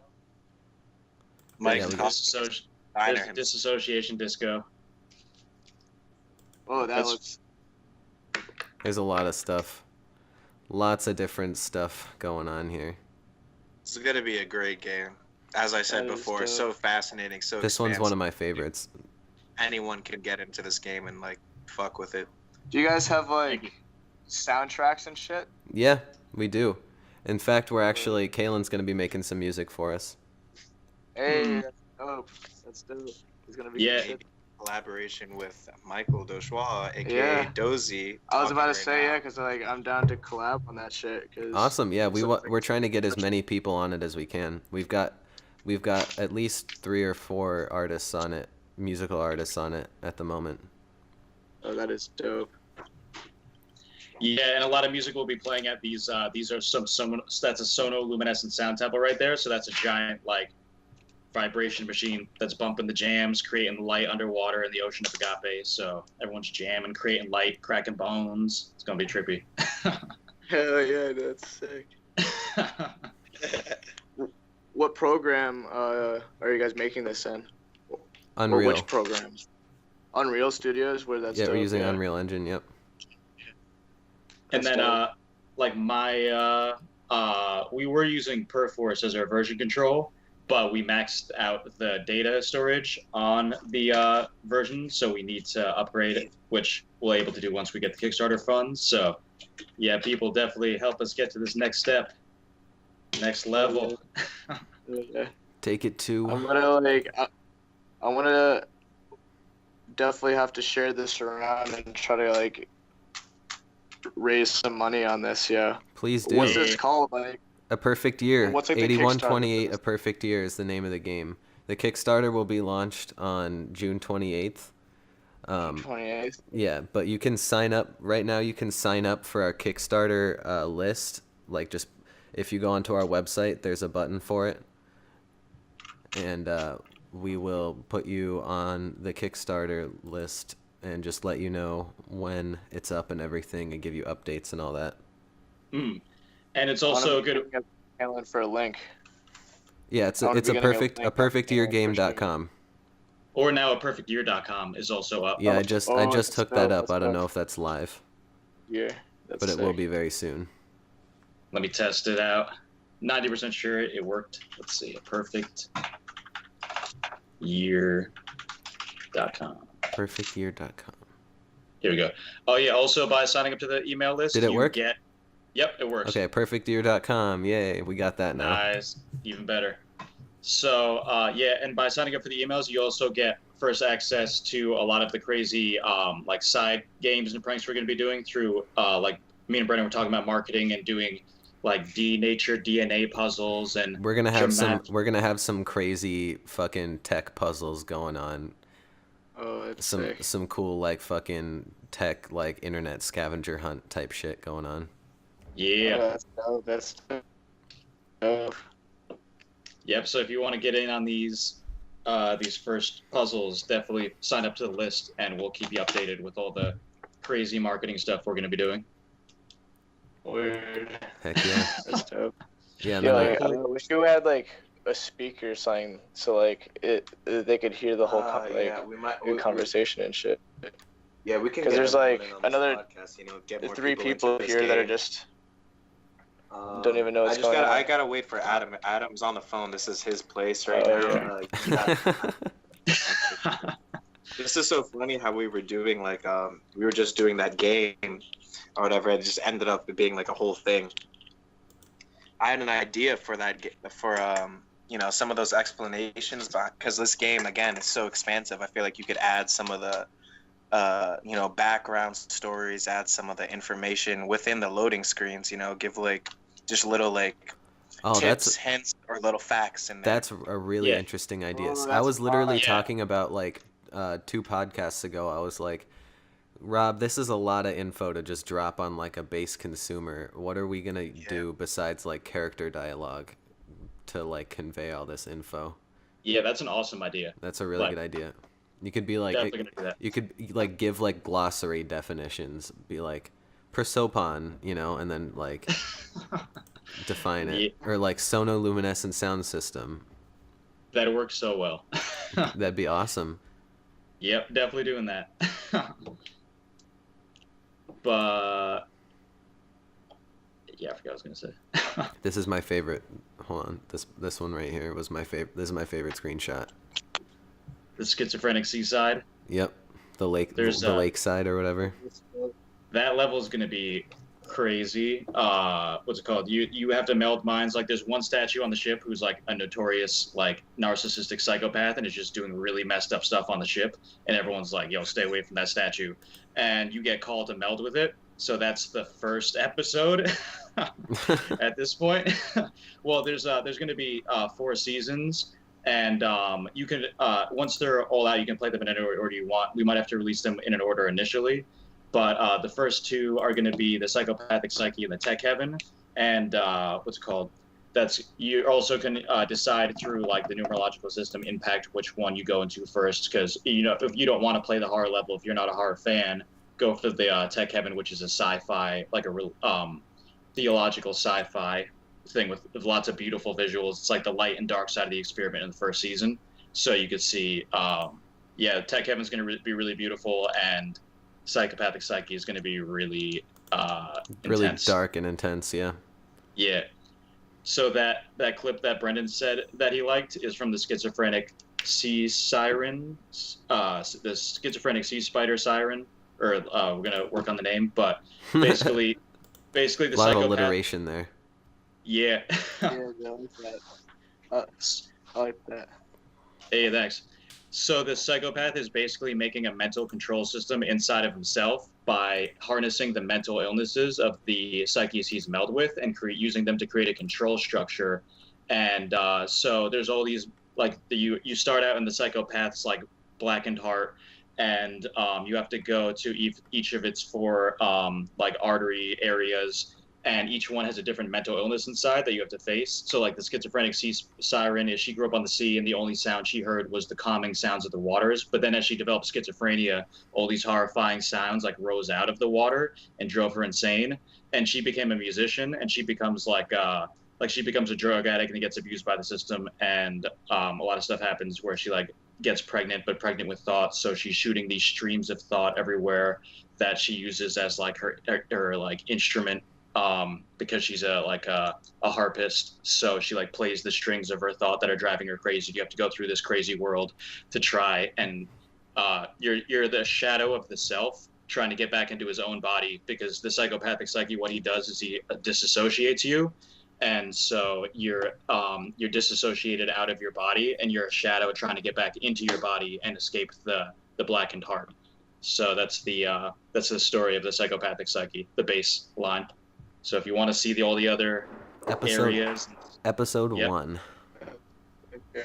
Mike, Yeah, we There's disassociation disco. Oh, that That's- looks. there's a lot of stuff. Lots of different stuff going on here. It's gonna be a great game. As I said That is before, dope. so fascinating, so This one's one of expansive. my favorites. Anyone can get into this game and like fuck with it. Do you guys have Thank you. like soundtracks and shit? Yeah, we do. In fact, Kalen's going to be making some music for us. Hey, Hmm. that's dope. That's dope. It's gonna be Yeah. some shit. Collaboration with Michael Doshwa, aka Yeah. Dozy. I was about to talking say right yeah, now. cause like I'm down to collab on that shit. Cause Awesome. Yeah, So- we're trying to get as many people on it as we can. We've got at least 3 or 4 artists on it, musical artists on it at the moment. Oh, that is dope. Yeah, and a lot of music will be playing at these. These are some that's a sonoluminescent sound temple right there. So that's a giant like vibration machine that's bumping the jams, creating light underwater in the ocean of agape. So everyone's jamming, creating light, cracking bones. It's gonna be trippy. Hell yeah, that's sick. What program are you guys making this in? Or Unreal. which program? Unreal Studios, where that's Yeah, we're dope, using yeah. Unreal Engine, yep. And That's then dope. like my we were using Perforce as our version control, but we maxed out the data storage on the version, so we need to upgrade it, which we'll able to do once we get the Kickstarter funds. So yeah, people definitely help us get to this next step, next level. Yeah. Take it to I'm gonna like I'm gonna definitely have to share this around and try to like raise some money on this. Yeah. please do. What's this called? Like, A Perfect Year. What's, like, the 8128 Kickstarter? A Perfect Year is the name of the game. The Kickstarter will be launched on June 28th. 28th. Yeah, but you can sign up right now. You can sign up for our Kickstarter list. Like, just if you go onto our website, there's a button for it, and we will put you on the Kickstarter list and just let you know when it's up and everything, and give you updates and all that. Mm. And it's also good. Khalen for a link. Yeah, it's I wanna a be getting a perfect link on perfectyeargame.com. Or now a perfectyear.com is also up. Yeah, I Oh, just oh, just that's hooked that dope, up. I that's don't dope. know if that's live, Yeah. That's but it will sick. be very soon. Let me test it out. 90% sure it worked. Let's see. Perfectyear.com. Perfectyear.com. Here we go. Oh yeah. Also, by signing up to the email list, Did it you work? Get. Yep, it works. Okay, perfectyear.com. Yay, we got that now. Nice. Even better. So yeah, and by signing up for the emails, you also get first access to a lot of the crazy like side games and pranks we're going to be doing through like me and Brennan were talking about marketing and doing like denatured DNA puzzles and We're gonna have dramatic- some crazy fucking tech puzzles going on. Oh, that's Some sick. some cool like fucking tech like internet scavenger hunt type shit going on. Yeah. Oh, that's dope. That's dope. Yep. So if you want to get in on these first puzzles, definitely sign up to the list, and we'll keep you updated with all the crazy marketing stuff we're gonna be doing. Weird. Heck yeah. That's dope. Yeah, and Yeah, then like, I wish we had like a speaker or something, so like they could hear the whole Yeah, we might. conversation and shit. Yeah, we can. 'Cause get there's, everyone like, in on this another podcast, you know, get more 3 into people this here that are game. just don't even know what's I going on. I gotta wait for Adam. Adam's on the phone. This is his place right Oh, now. yeah. This is so funny how we were doing like we were just doing that game or whatever. It just ended up being like a whole thing. I had an idea for that for you know, some of those explanations, because this game again is so expansive. I feel like you could add some of the you know, background stories, add some of the information within the loading screens. You know, give like just little like tips, hints, or little facts in there. That's a really interesting idea. Oh, I was literally yeah. talking about like 2 podcasts ago. I was like, Rob, this is a lot of info to just drop on like a base consumer. What are we gonna do besides like character dialogue to like convey all this info? Yeah, that's an awesome idea. That's a really good idea. You could be like, Definitely gonna do that. you could like give like glossary definitions. Be like, prosopon, you know, and then like define it, or like sonoluminescent sound system. That works so well. That'd be awesome. Yep, definitely doing that. But yeah, I forgot what I was gonna say. This is my favorite. Hold on, this one right here was my favorite. This is my favorite screenshot. The schizophrenic seaside. Yep, the lake, There's, the lakeside or whatever. That level is gonna be crazy. What's it called? You have to meld minds. Like, there's one statue on the ship who's like a notorious like narcissistic psychopath and is just doing really messed up stuff on the ship, and everyone's like, "Yo, stay away from that statue," and you get called to meld with it. So that's the first episode at this point. Well, there's going to be 4 seasons, and you can once they're all out, you can play them in any order you want. We might have to release them in an order initially, but the first 2 are going to be the psychopathic psyche and the tech heaven, and what's it called? That's, you also can decide through like the numerological system impact which one you go into first, because you know, if you don't want to play the horror level, if you're not a horror fan, go for the tech heaven, which is a sci-fi, like a real theological sci-fi thing with lots of beautiful visuals. It's like the light and dark side of the experiment in the first season, so you could see tech heaven's going to be really beautiful, and psychopathic psyche is going to be really really intense. Dark and intense. Yeah. So that clip that Brendan said that he liked is from the schizophrenic sea siren, the schizophrenic sea spider siren, or we're gonna work on the name, but basically the a lot psychopath. of alliteration there. Yeah. Yeah, I like that. I like that. Hey, thanks. So the psychopath is basically making a mental control system inside of himself by harnessing the mental illnesses of the psyches he's melded with and using them to create a control structure. And so there's all these, like, you start out in the psychopath's like blackened heart, and you have to go to each of its 4 like artery areas, and each one has a different mental illness inside that you have to face. So like the schizophrenic sea siren, she grew up on the sea, and the only sound she heard was the calming sounds of the waters. But then as she developed schizophrenia, all these horrifying sounds like rose out of the water and drove her insane. And she became a musician, and she becomes like she becomes a drug addict and gets abused by the system. And a lot of stuff happens where she like gets pregnant, but pregnant with thoughts. So she's shooting these streams of thought everywhere that she uses as like her like instrument, because she's a harpist. So she like plays the strings of her thought that are driving her crazy. You have to go through this crazy world to try, and you're the shadow of the self trying to get back into his own body, because the psychopathic psyche, what he does is he disassociates you. And so you're disassociated out of your body, and you're a shadow trying to get back into your body and escape the blackened heart. So that's the story of the psychopathic psyche, the base line. So if you want to see all the other areas. Episode Yep. 1. Yeah.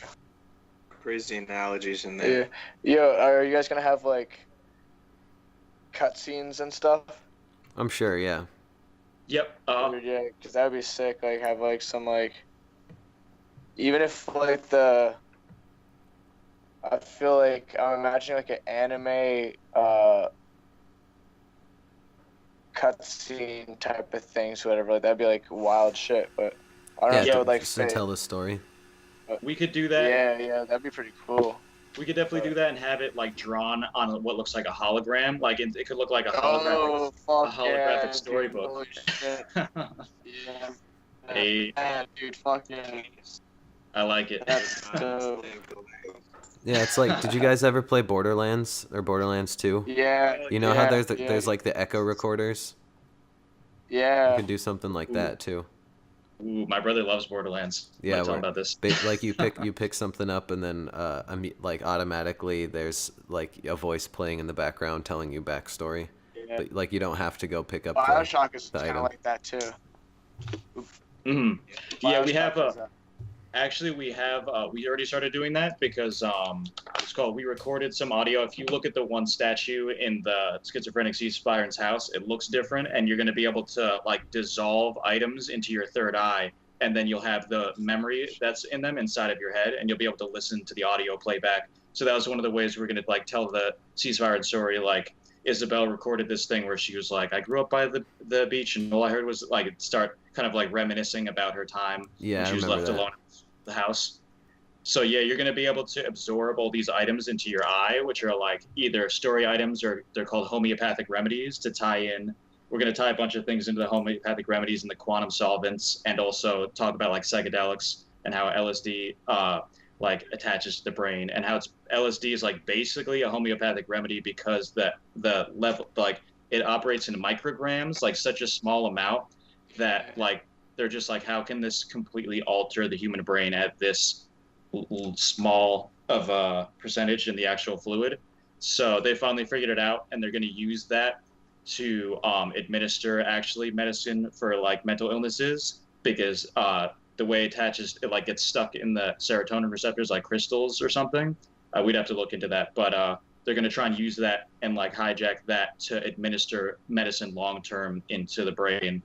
Crazy analogies in there. Yeah. Yo, are you guys gonna have like cutscenes and stuff? I'm sure. Yeah. Yep. Yeah, because that would be sick. Like, have like some like, even if like I feel like I'm imagining like an anime cutscene type of things, whatever. Like that'd be like wild shit. But I don't know Yeah, if that would like just to fit. tell the story. We could do that. Yeah, that'd be pretty cool. We could definitely do that and have it like drawn on what looks like a hologram. Like it could look like a holographic, Oh, a fuck holographic yeah, storybook. Dude, holy shit. Yeah. Hey. Man, dude, fucking. I like it. That's dope. Yeah, it's like, did you guys ever play Borderlands or Borderlands 2? Yeah. You know how yeah, there's like the echo recorders? You Yeah. could do something like that too. Ooh, my brother loves Borderlands. Yeah, Tell him where- about this. Like you pick something up and then like automatically there's like a voice playing in the background telling you backstory. Yeah. But like you don't have to go pick up Bioshock is the kind item. of like that too. Hmm. Yeah, we have Bioshock is that. actually we already started doing that because it's called we recorded some audio. If you look at the one statue in the schizophrenic Sea Spyron's house, it looks different, and you're going to be able to like dissolve items into your third eye, and then you'll have the memory that's in them inside of your head, and you'll be able to listen to the audio playback. So that was one of the ways we're going to like tell the Sea Spyron story. Like Isabel recorded this thing where she was like, I grew up by the beach, and all I heard was like start kind of like reminiscing about her time Yeah, when I she was remember left that. alone in the house. So yeah, you're going to be able to absorb all these items into your eye, which are like either story items or they're called homeopathic remedies to tie in. We're going to tie a bunch of things into the homeopathic remedies and the quantum solvents, and also talk about like psychedelics and how LSD like attaches to the brain, and how LSD is like basically a homeopathic remedy because the level like it operates in micrograms, like such a small amount that like they're just like, how can this completely alter the human brain at this small of a percentage in the actual fluid? So they finally figured it out, and they're going to use that to administer actually medicine for like mental illnesses, because the way it attaches, it like gets stuck in the serotonin receptors like crystals or something. We'd have to look into that, but they're going to try and use that and like hijack that to administer medicine long term into the brain.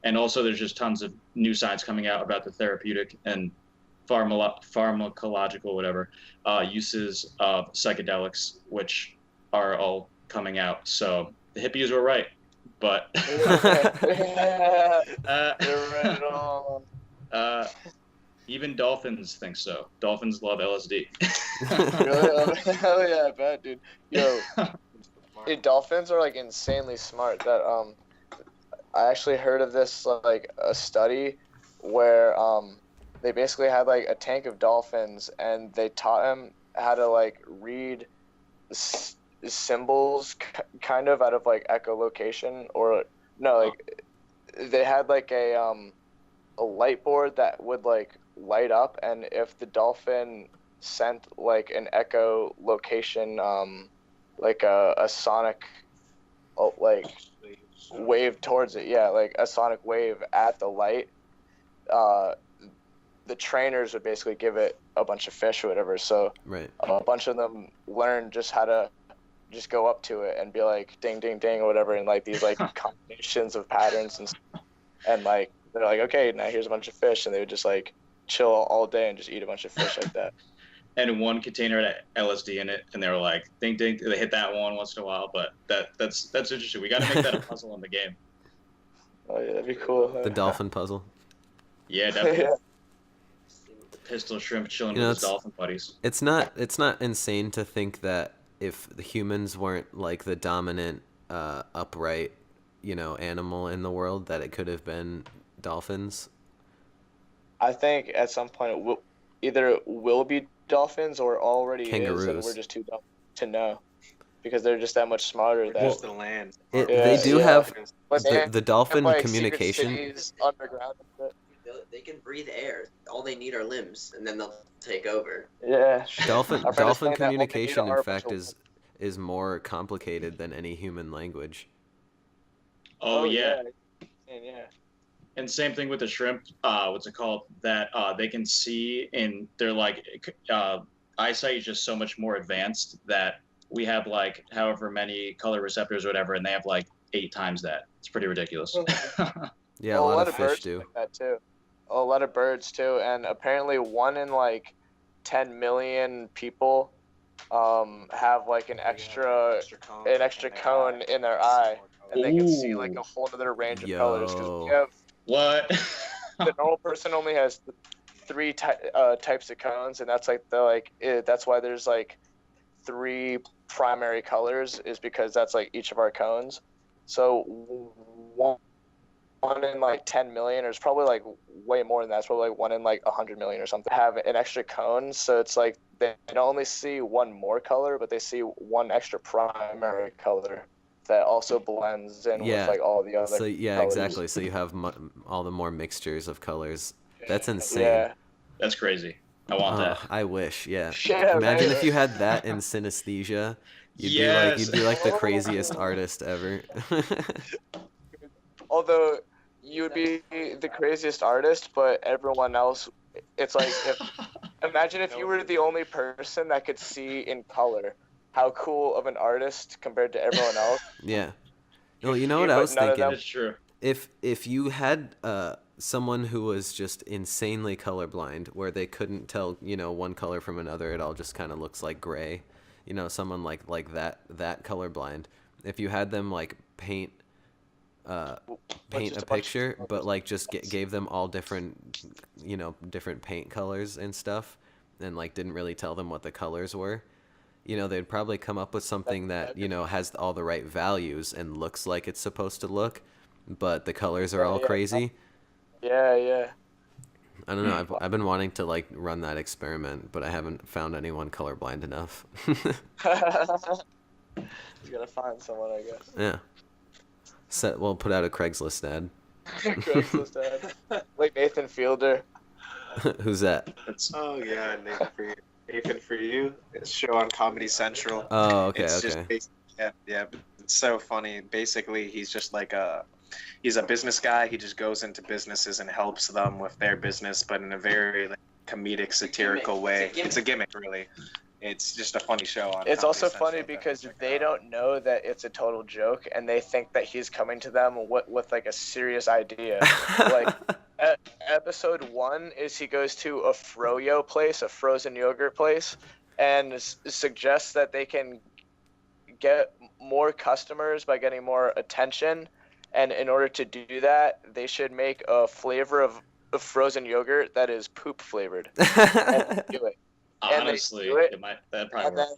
And also, there's just tons of new science coming out about the therapeutic and pharmacological, whatever, uses of psychedelics, which are all coming out. So the hippies were right, but You're right at all. even dolphins think so. Dolphins love LSD. Really? Hell yeah, I bet, dude. Yo, dude, dolphins are like insanely smart. That I actually heard of this like a study where they basically had like a tank of dolphins and they taught them how to like read symbols kind of out of like echolocation, or no, like they had like a light board that would like light up, and if the dolphin sent like an echolocation like a sonic like wave towards it, yeah, like a sonic wave at the light, the trainers would basically give it a bunch of fish or whatever. So Right. a bunch of them learned just how to just go up to it and be like ding ding ding or whatever, and like these like combinations of patterns and like they're like, okay, now here's a bunch of fish, and they would just like chill all day and just eat a bunch of fish like that. And one container had LSD in it, and they were like, ding ding. They hit that one once in a while, but that's interesting. We got to make that a puzzle in the game. Oh yeah, that'd be cool. The dolphin puzzle. Yeah, definitely. Yeah. Pistol shrimp chilling You know, with his dolphin buddies. It's not insane to think that if the humans weren't like the dominant upright, animal in the world, that it could have been dolphins. I think at some point it will be dolphins or already is, and Kangaroos. we're just too dumb to know because they're just that much smarter. That Just the land. They do yeah. have But they the dolphin have, like, communication. secret cities underground and They can breathe air. All they need are limbs, and then they'll take over. shit. Yeah. Dolphin Our friend is saying that all they communication, need are in a bunch fact, of- is more complicated than any human language. Oh, yeah. Yeah. And same thing with the shrimp. What's it called? That they can see in their like eyesight is just so much more advanced that we have like however many color receptors or whatever, and they have like 8 times that. It's pretty ridiculous. Yeah, Well, a lot of fish birds do. like that too. A lot of birds too, and apparently 1 in like 10 million people have like an extra cone in their eye. and they can see like Ooh. a whole other range of colors. Because Yo. we have What? the normal person only has three types of cones, and that's like that's why there's like 3 primary colors, is because that's like each of our cones. So one in like 10 million, or it's probably like way more than that. It's probably like 1 in like 100 million or something. Have an extra cone, so it's like they don't only see one more color, but they see one extra primary color that also blends in with like all the other So yeah, colors. exactly. So you have all the more mixtures of colors. That's insane. Yeah. That's crazy. I want that. I wish. Yeah. Yeah, Imagine man. if you had that in synesthesia. Yes. You'd be like the craziest artist ever. Although you would be the craziest artist, but everyone else, it's like imagine if you were the only person that could see in color. How cool of an artist compared to everyone else. Yeah. Well, you know what Yeah, I but was none of thinking? them- That's true. If you had someone who was just insanely colorblind, where they couldn't tell, one color from another, it all just kind of looks like gray. Someone like that colorblind. If you had them like paint a picture, but like just gave them all different, different paint colors and stuff, and like didn't really tell them what the colors were. They'd probably come up with something that, has all the right values and looks like it's supposed to look, but the colors are all crazy. Yeah. I don't know. I've been wanting to like run that experiment, but I haven't found anyone colorblind enough. He's gonna find someone, I guess. Yeah. We'll put out a Craigslist ad. Craigslist ad. Like Nathan Fielder. Who's that? Oh yeah, Nathan for you. It's a show on Comedy Central. Oh, okay, It's okay. just yeah. It's so funny. Basically, he's just like he's a business guy. He just goes into businesses and helps them with their business, but in a very like, comedic, satirical way. It's a gimmick, really. It's just a funny show on. It's Comedy also Central. funny because they don't know that it's a total joke, and they think that he's coming to them with like a serious idea. Like episode 1 is he goes to a froyo place, a frozen yogurt place, and suggests that they can get more customers by getting more attention, and in order to do that, they should make a flavor of frozen yogurt that is poop flavored. And do it. Honestly, that probably And work.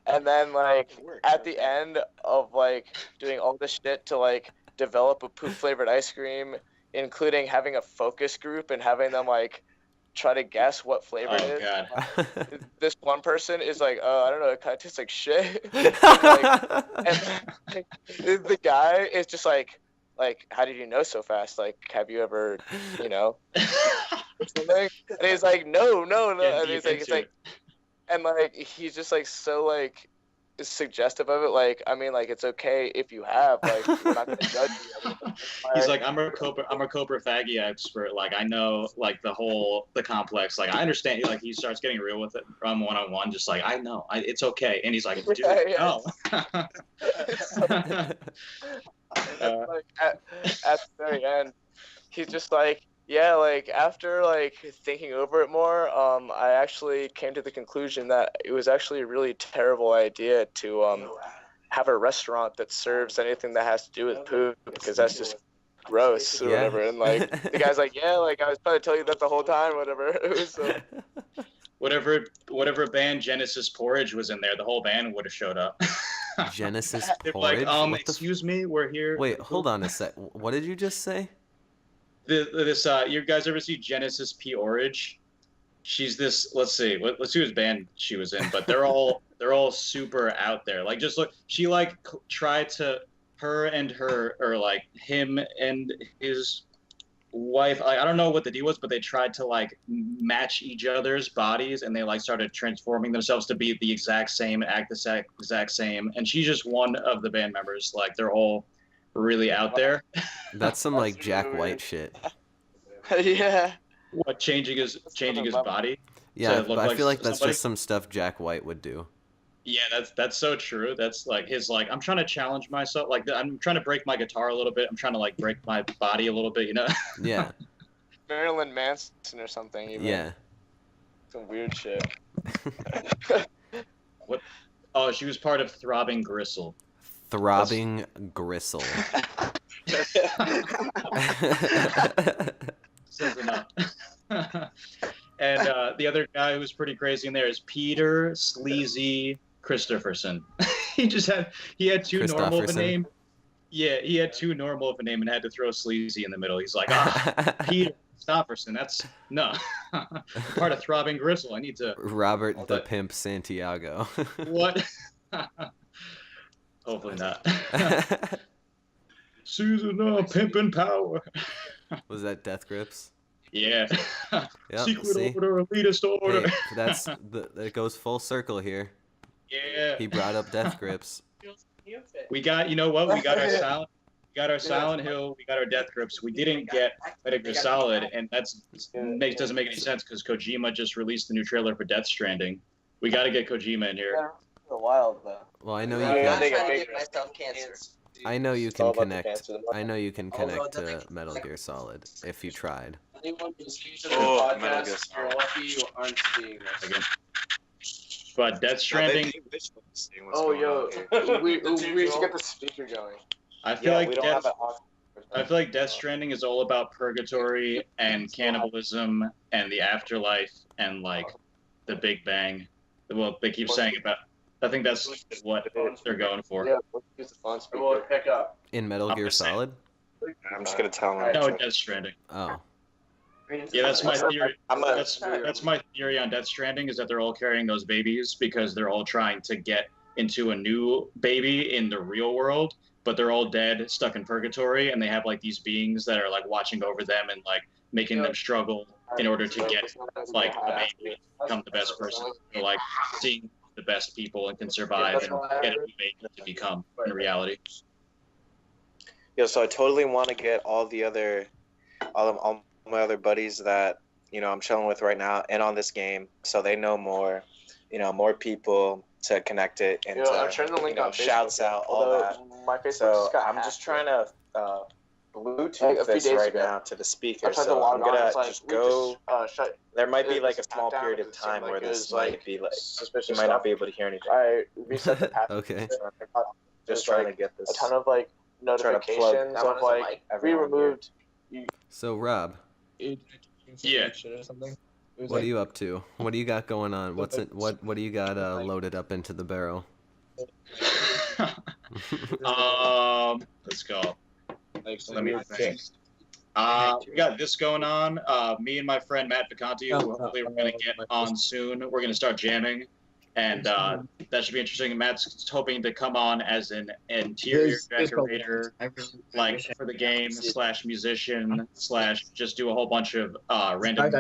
And then like at the end of like doing all this shit to like develop a poop flavored ice cream, including having a focus group and having them like try to guess what flavor it Oh is. god. This one person is like, I don't know, it kind of tastes like shit. And the guy is just like, how did you know so fast? Like, have you ever, or something? And he's like, no. And he's like, and like, he's just like so like suggestive of it. Like, I mean, like, it's okay if you have, like, we're not gonna judge you. He's like, I'm a Cobra faggy expert. Like, I know, like, the complex. Like, I understand. Like, he starts getting real with it from one-on-one. Just like, I know, it's okay. And he's like, dude, no. Like at the very end, he's just like, yeah, like after like thinking over it more, I actually came to the conclusion that it was actually a really terrible idea to have a restaurant that serves anything that has to do with poop, because that's just gross or whatever. And like the guy's like, yeah, like I was trying to tell you that the whole time, whatever. It was whatever band Genesis Porridge was in there, the whole band would have showed up. Genesis They're Porridge? like, excuse me, we're here. Wait, hold on a sec. What did you just say? You guys ever see Genesis Porridge? She's this. Let's see whose band she was in, but they're all super out there. Like, just look, she like tried to her or like him and his wife. I don't know what the deal was, but they tried to like match each other's bodies, and they like started transforming themselves to be the exact same, act the exact same. And she's just one of the band members. Like, they're all really out there. That's some like Jack White shit. Yeah. What, changing his body? Yeah, to look but I feel like that's somebody? just some stuff Jack White would do. Yeah, that's so true. That's like his like, I'm trying to challenge myself. Like, I'm trying to break my guitar a little bit. I'm trying to like break my body a little bit. Yeah. Marilyn Manson or something. Even. Yeah. Some weird shit. What? Oh, she was part of Throbbing Gristle. Throbbing Gristle. Says enough. And the other guy who was pretty crazy in there is Peter Sleazy Christopherson. he had too normal of a Christopherson. name. Yeah, he had too normal of a name and had to throw Sleazy in the middle. He's like, Peter Christopherson. That's no part of Throbbing Gristle. I need to. Robert the Pimp Santiago. What? Hopefully not. Season of Pimpin' Power. Was that Death Grips? Yeah. Yep, Secret see? order, elitist order. Hey, it goes full circle here. Yeah. He brought up Death Grips. We got, you know what? We got our Silent. We got our Silent Hill. We got our Death Grips. We didn't get Metal Gear Solid, and doesn't make any sense because Kojima just released the new trailer for Death Stranding. We got to get Kojima in here. A while though. Well, I know Yeah, you I'm not can. trying to give myself cancer. I know you all can about the connect. cancer. I know you can connect to Metal Gear Solid if you tried. Anyone who's using Oh, the Metal Gear podcast, you're lucky you aren't seeing this. Again. But Death Stranding, Oh, yo, we should get the speaker going. I feel like we don't Death. have it on. I feel like Death Stranding is all about purgatory and cannibalism and the afterlife and like the Big Bang. Well, they keep saying about. I think that's what they're going for. Yeah, let's use the phone It will speaker. pick up. In Metal I'm Gear just saying. Solid? I'm just gonna tell him. No, Death Stranding. Oh. Yeah, that's my theory. I'm a- That's my theory on Death Stranding is that they're all carrying those babies because they're all trying to get into a new baby in the real world, but they're all dead, stuck in purgatory, and they have like these beings that are like watching over them and like making them struggle in order to get like a baby to become the best person. They're like seeing the best people and can survive and get a baby to become in reality. Yeah, so I totally want to get all my other buddies that I'm chilling with right now in on this game, so they know more, more people to connect it and I'm sharing the link on Facebook, shouts out all that. My Facebook So just got I'm hacked. just trying to Bluetooth Like, a few this days right ago. now to the speaker. I tried to So I'm log on, gonna it's like, just we go. shut. There might be it like a just small tapped period down of because it seemed time like where it this was, might like, be like suspicious you might stuff. not be able to hear anything. I reset the password. Okay. Just trying to get this. A ton of like Trying to plug notifications that one of as a like mic. we Everyone removed. So, Rob, Yeah. what are you up to? What do you got going on? What do you got loaded up into the barrel? Let's go. Let me think. We got this going on. Me and my friend Matt Vicanti, who hopefully we're going to get on soon. We're going to start jamming, and that should be interesting. Matt's hoping to come on as an interior decorator, like for the game / musician / just do a whole bunch of random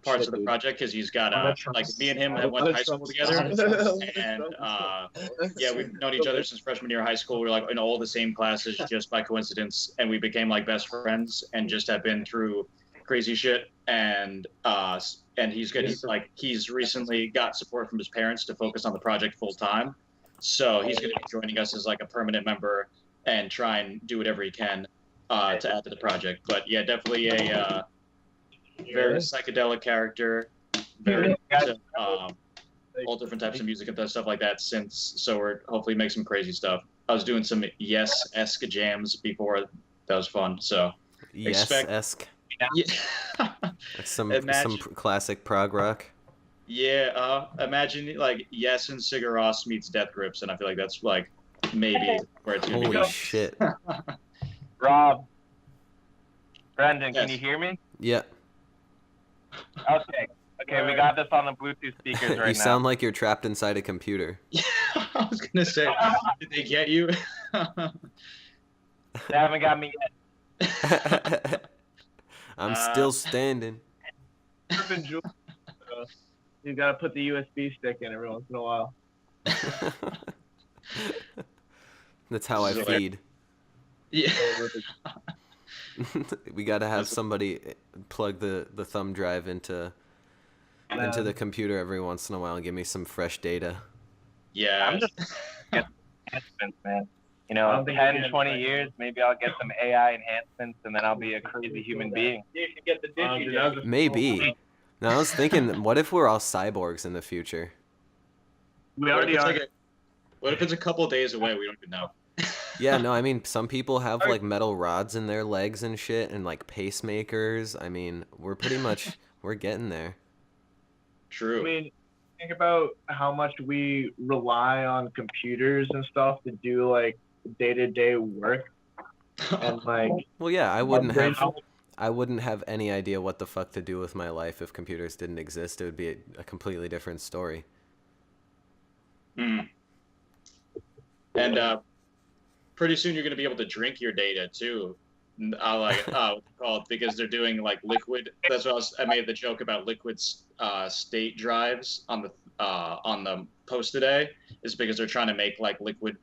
parts of the project because he's got like me and him went to high school together, and yeah, we've known each other since freshman year of high school. We were like in all the same classes just by coincidence, and we became like best friends and just have been through crazy shit. And he's good. He's recently got support from his parents to focus on the project full time, so he's going to be joining us as like a permanent member and try and do whatever he can to add to the project. But yeah, definitely a very psychedelic character, very all different types of music and stuff like that. So we're hopefully make some crazy stuff. I was doing some Yes-esque jams before. That was fun. So Yes-esque. yeah. Some Imagine- classic prog rock. Yeah, imagine like Yes and Sigur Rós meets Death Grips, and I feel like that's like maybe where it's gonna Holy go. shit. Rob, Brendan, Yes. can you hear me? Yeah. Okay, we got this on the Bluetooth speakers right You now. sound like you're trapped inside a computer. I was gonna say, did they get you? They haven't got me yet. I'm still standing. You gotta put the USB stick in every once in a while. That's how I feed. Yeah. We gotta have somebody plug the thumb drive into the computer every once in a while and give me some fresh data. Yeah. I'm just enhancements, man. You know, 10, 20 years, maybe I'll get some AI enhancements, and then I'll be a crazy human being. Maybe. Now I was thinking, what if we're all cyborgs in the future? We What if already it's are. what if it's a couple days away? We don't even know. Yeah, no, I mean, some people have like metal rods in their legs and shit, and like pacemakers. I mean, we're getting there. True. I mean, think about how much we rely on computers and stuff to do like day-to-day work, and like. Well, yeah, I wouldn't have any idea what the fuck to do with my life if computers didn't exist. It would be a completely different story. Mm. And pretty soon you're going to be able to drink your data too. Called because they're doing like liquid. That's what I made the joke about liquid state drives on the post today, is because they're trying to make like liquid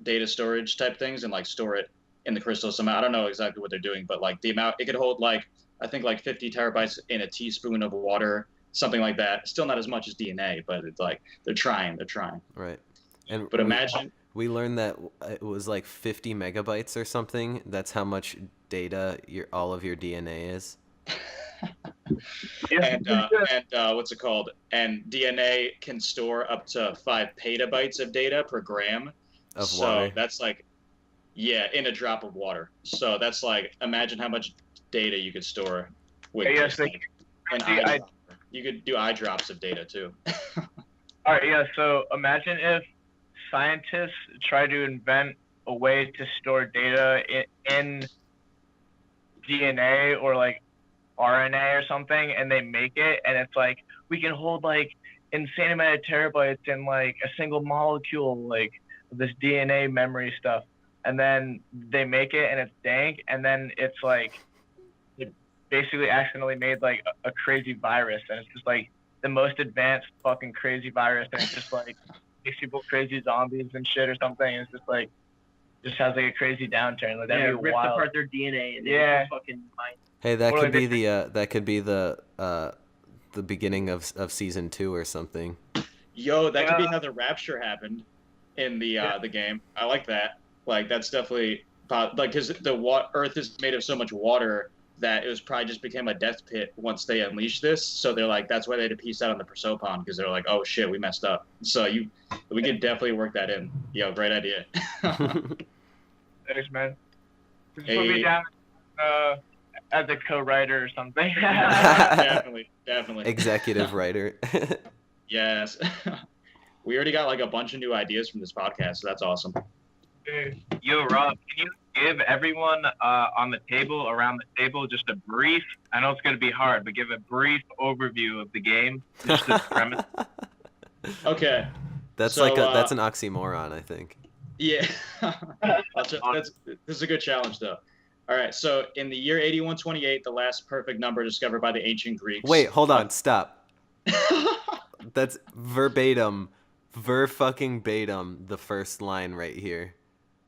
data storage type things and like store it in the crystal somehow. I don't know exactly what they're doing, but like the amount it could hold, like I think like 50 terabytes in a teaspoon of water, something like that. Still not as much as DNA, but it's like they're trying. Right. And but imagine. We learned that it was like 50 megabytes or something. That's how much data all of your DNA is. And what's it called? And DNA can store up to 5 petabytes of data per gram. Of so water. That's like, yeah, in a drop of water. So that's like, imagine how much data you could store with just like an eye drop. You could do eye drops of data too. All right, yeah. So imagine if scientists try to invent a way to store data in DNA or like RNA or something, and they make it, and it's like we can hold like insane amount of terabytes in like a single molecule, like this DNA memory stuff, and then they make it and it's dank, and then it's like it basically accidentally made like a crazy virus, and it's just like the most advanced fucking crazy virus, and it's just like makes people crazy zombies and shit or something. It's just like just has like a crazy downturn. Like that'd be rips wild. apart their DNA and Yeah. fucking mind. Hey, that Or could like be the beginning of season 2 or something. Yo, that could be how the rapture happened in the game. I like that. Like that's definitely like because the Earth is made of so much water that it was probably just became a death pit once they unleashed this. So they're like, that's why they had to peace out on the Prosopon, because they're like, oh shit, we messed up. So we could definitely work that in. Yo, great idea. Thanks, man. Just Hey. put me down as a co-writer or something. Definitely. Executive writer. Yes. We already got like a bunch of new ideas from this podcast, so that's awesome. Yo, Rob, can you give everyone around the table, just a brief, I know it's going to be hard, but give a brief overview of the game, just the premise. Okay. That's So, that's an oxymoron, I think. Yeah. This is a good challenge, though. All right, so in the year 8128, the last perfect number discovered by the ancient Greeks. Wait, hold on, stop. That's verbatim, the first line right here.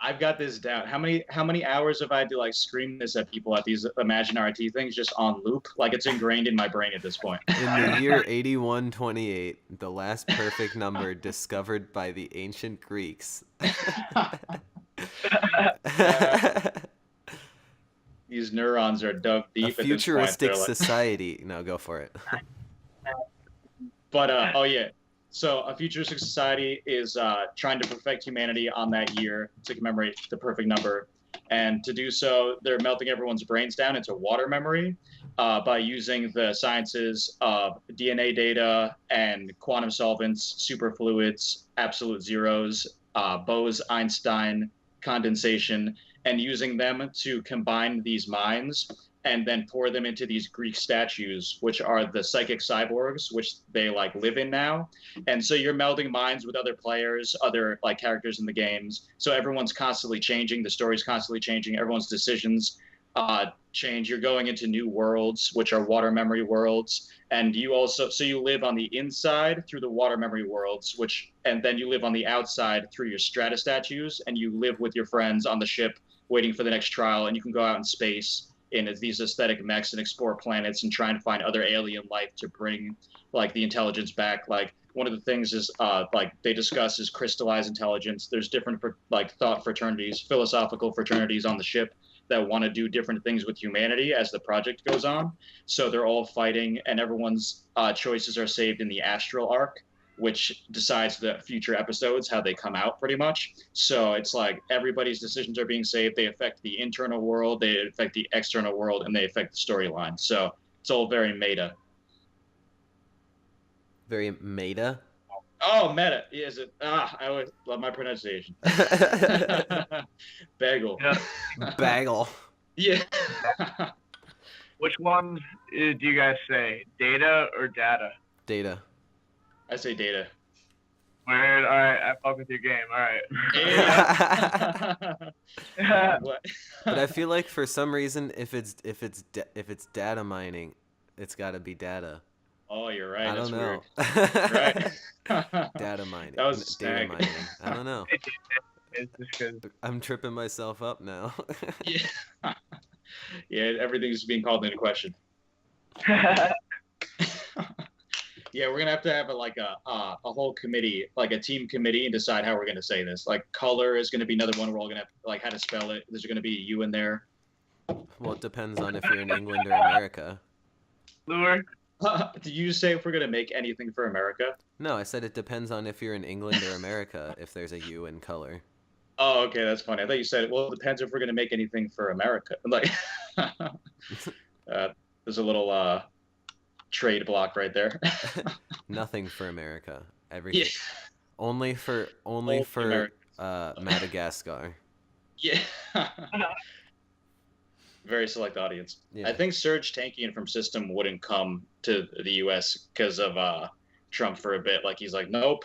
I've got this down. How many hours have I had to like scream this at people at these Imagine RT things just on loop? Like it's ingrained in my brain at this point. In the year 8128, the last perfect number discovered by the ancient Greeks. These neurons are dug deep. A at this point. futuristic They're like... society. No, go for it. But oh yeah. So a futuristic society is trying to perfect humanity on that year to commemorate the perfect number. And to do so, they're melting everyone's brains down into water memory by using the sciences of DNA data and quantum solvents, superfluids, absolute zeros, Bose-Einstein condensation, and using them to combine these minds and then pour them into these Greek statues, which are the psychic cyborgs, which they like live in now. And so you're melding minds with other players, other like characters in the games. So everyone's constantly changing. The story's constantly changing. Everyone's decisions change. You're going into new worlds, which are water memory worlds. And you live on the inside through the water memory worlds, and then you live on the outside through your strata statues, and you live with your friends on the ship waiting for the next trial, and you can go out in space in these aesthetic mechs and explore planets and try and find other alien life to bring like the intelligence back. Like one of the things is like they discuss is crystallized intelligence. There's different like thought fraternities, philosophical fraternities on the ship that want to do different things with humanity as the project goes on. So they're all fighting, and everyone's choices are saved in the astral arc, which decides the future episodes, how they come out pretty much. So it's like everybody's decisions are being saved. They affect the internal world, they affect the external world, and they affect the storyline. So it's all very meta. Very meta. Oh, meta. Is it? I always love my pronunciation. Bagel. Yeah. Bagel. Yeah. Which one do you guys say? Data or data? Data. I say data. Weird. All right, I fuck with your game. All right. Yeah. What? But I feel like for some reason, if it's data mining, it's got to be data. Oh, you're right. I That's don't know. weird. Right. Data mining. That was data snag. mining. I don't know. It's just because. I'm tripping myself up now. Yeah. Yeah, everything's being called into question. Yeah, we're gonna have a whole committee, like a team committee, and decide how we're gonna say this. Like color is gonna be another one. We're all gonna have, like how to spell it. There's gonna be a U in there. Well, it depends on if you're in England or America. Lure. Did you say if we're gonna make anything for America? No, I said it depends on if you're in England or America, if there's a U in color. Oh, okay, that's funny. I thought you said, well, it depends if we're gonna make anything for America. Like, there's a little trade block right there. Nothing for America. Everything. Yeah. Only for America. Madagascar. Yeah. Very select audience. Yeah. I think Serge Tankian from System wouldn't come to the U.S. because of Trump for a bit. Like he's like, nope.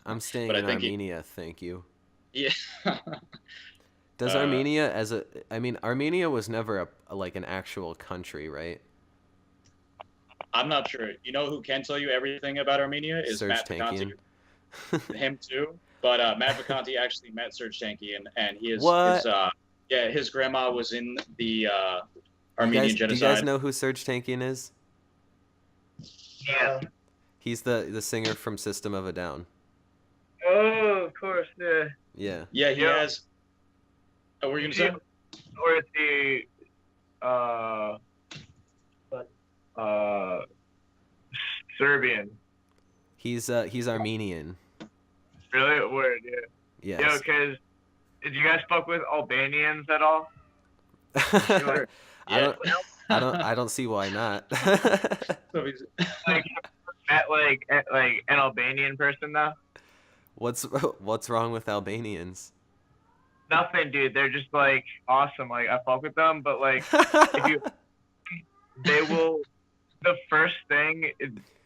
I'm staying But I in think Armenia, thank you. Yeah. Does Armenia Armenia was never like an actual country, right? I'm not sure. You know who can tell you everything about Armenia is Serge Matt Tankian. Vacanti. Him too. But Matt Vacanti actually met Serge Tankian, and What? his grandma was in the Armenian genocide. Do you guys know who Serge Tankian is? Yeah. He's the singer from System of a Down. Oh, of course. Yeah. Yeah. Yeah, he Yeah. has. Oh, what were you gonna say? Or it's the Serbian. He's Armenian. Really? Weird. Yeah. Yes. Yeah. Because did you guys fuck with Albanians at all? I Yeah. don't see why not. So he's- Like, met like an Albanian person though. What's wrong with Albanians? Nothing, dude. They're just like awesome. Like I fuck with them, but like if you, they will. The first thing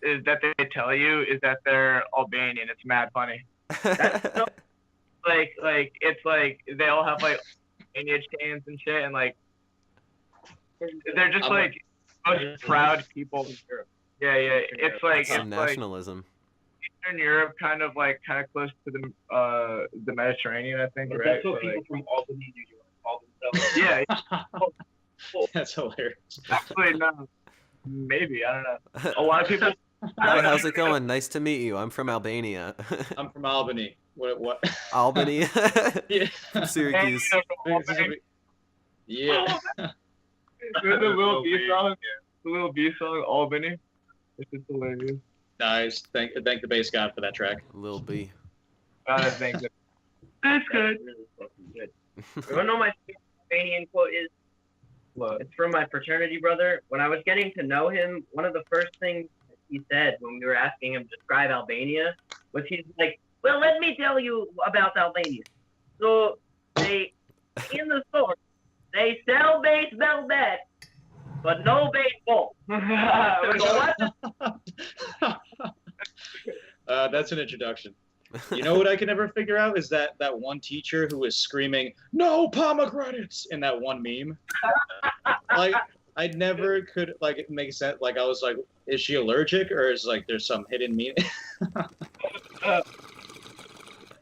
is that they tell you is that they're Albanian. It's mad funny. Like it's like they all have like lineage chains and shit, and like they're just like most proud people in Europe. Yeah, yeah. It's like Some nationalism. Eastern Europe, kind of close to the Mediterranean, I think, right? That's what So, people like, from Albany, New York call themselves. yeah, That's hilarious. actually no, maybe I don't know. A lot of people. Hi, how's it going? Nice to meet you. I'm from Albania. I'm from Albany. What? Albany? Yeah. From Syracuse. Yeah. The Lil B song, Albany. It's just hilarious. Nice. Thank the bass god for that track. Lil B. Gotta thank them. That's good. You wanna know my favorite Albanian quote is? What? It's from my fraternity brother. When I was getting to know him, one of the first things he said when we were asking him to describe Albania was he's like, well, let me tell you about Albania. So they, in the store, they sell baseball bats, but no baseball. So what? That's an introduction. You know what I can never figure out is that one teacher who was screaming "No pomegranates" in that one meme. Like I never could it make sense. Like I was like, is she allergic or is like there's some hidden meaning? I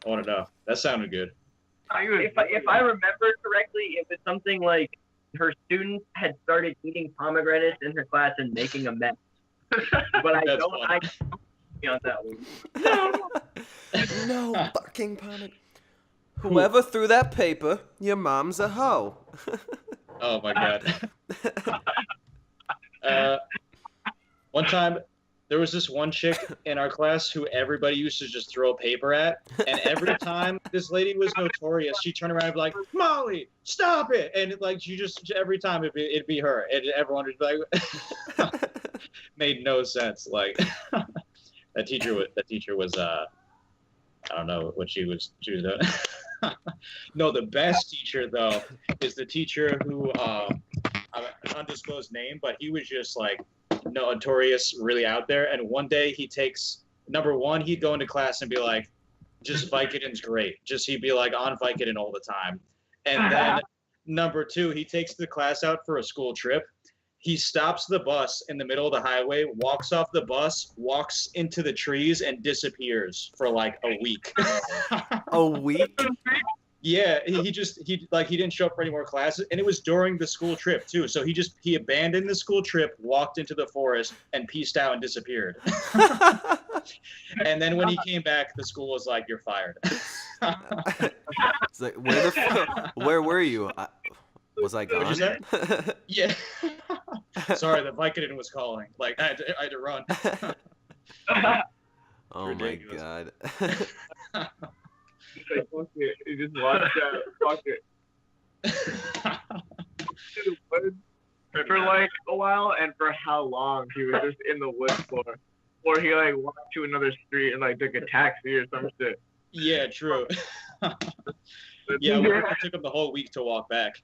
want to know. That sounded good. If I remember correctly, it was something like her students had started eating pomegranates in her class and making a mess. But I That's don't. funny. I can't be on that one. No fucking panic. Whoever threw that paper, your mom's a hoe. Oh my god. One time, there was this one chick in our class who everybody used to just throw paper at, and every time this lady was notorious, she turned around and be like, "Molly, stop it!" And like she just every time it'd be her, and everyone would be like, made no sense. Like that teacher was I don't know what she was doing. No, the best teacher though is the teacher who an undisclosed name, but he was just like notorious, really out there. And one day he takes number one, he'd go into class and be like, "Just Vicodin's great." He'd be like on Vicodin all the time. And then number two, he takes the class out for a school trip. He stops the bus in the middle of the highway, walks off the bus, walks into the trees, and disappears for like a week. A week? Yeah, he didn't show up for any more classes, and it was during the school trip too. So he abandoned the school trip, walked into the forest, and peaced out and disappeared. And then when he came back, the school was like, "You're fired." It's like, where were you? Was I gone? Yeah. Sorry, the Vicodin was calling. Like I had to run. Oh Ridiculous. my god. He's like, fuck it. He just walked out. Fuck it. For like a while, and for how long he was just in the woods for. Or he like walked to another street and like took a taxi or some shit. Yeah, true. Yeah, it took him the whole week to walk back.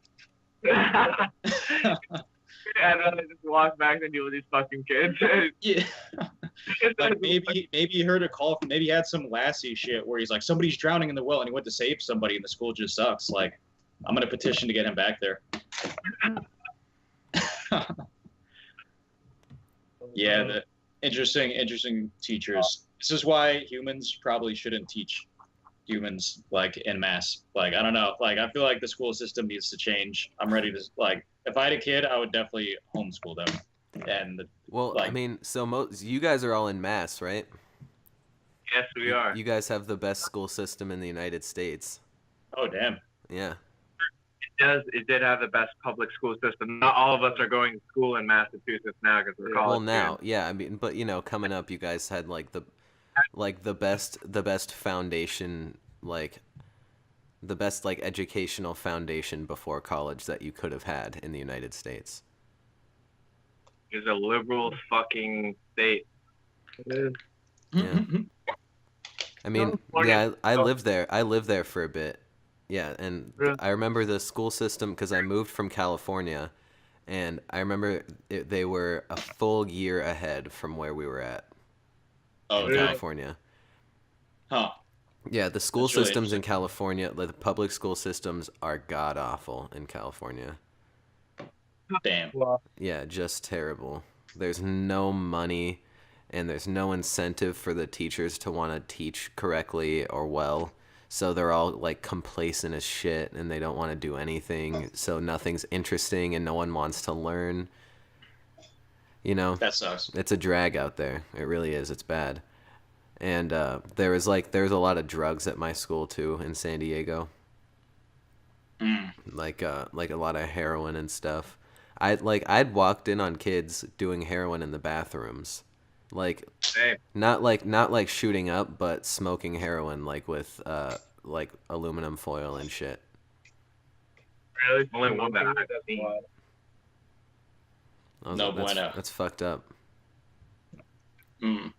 And then I just walked back and deal with these fucking kids. Yeah. Like maybe he heard a call from, maybe he had some Lassie shit where he's like, somebody's drowning in the well, and he went to save somebody, and the school just sucks. Like, I'm gonna petition to get him back there. Yeah, the interesting teachers. This is why humans probably shouldn't teach humans like en masse. Like, I don't know. Like, I feel like the school system needs to change. I'm ready to, like, if I had a kid, I would definitely homeschool them. And well, like, I mean, so you guys are all in Mass, right? Yes, we are. You guys have the best school system in the United States. oh damn. Yeah. It did have the best public school system. Not all of us are going to school in Massachusetts now because we're college. Well, now, students. yeah. I mean, but you know, coming up, you guys had like the best foundation, like the best like educational foundation before college that you could have had in the United States. It's a liberal fucking state. Yeah. I mean, yeah, I lived there. I lived there for a bit. Yeah, and I remember the school system because I moved from California, and I remember they were a full year ahead from where we were at in really? California. Huh. Yeah, the school That's really systems in California, the public school systems are god awful in California. Damn. Yeah, just terrible. There's no money, and there's no incentive for the teachers to want to teach correctly or well. So they're all like complacent as shit, and they don't want to do anything. So nothing's interesting, and no one wants to learn. You know, That sucks. it's a drag out there. It really is. It's bad. And there was a lot of drugs at my school too in San Diego. Like a lot of heroin and stuff. I'd walked in on kids doing heroin in the bathrooms. Like not like shooting up, but smoking heroin like with like aluminum foil and shit. Really? Only one that I've seen. No bueno. That's fucked up. Mm.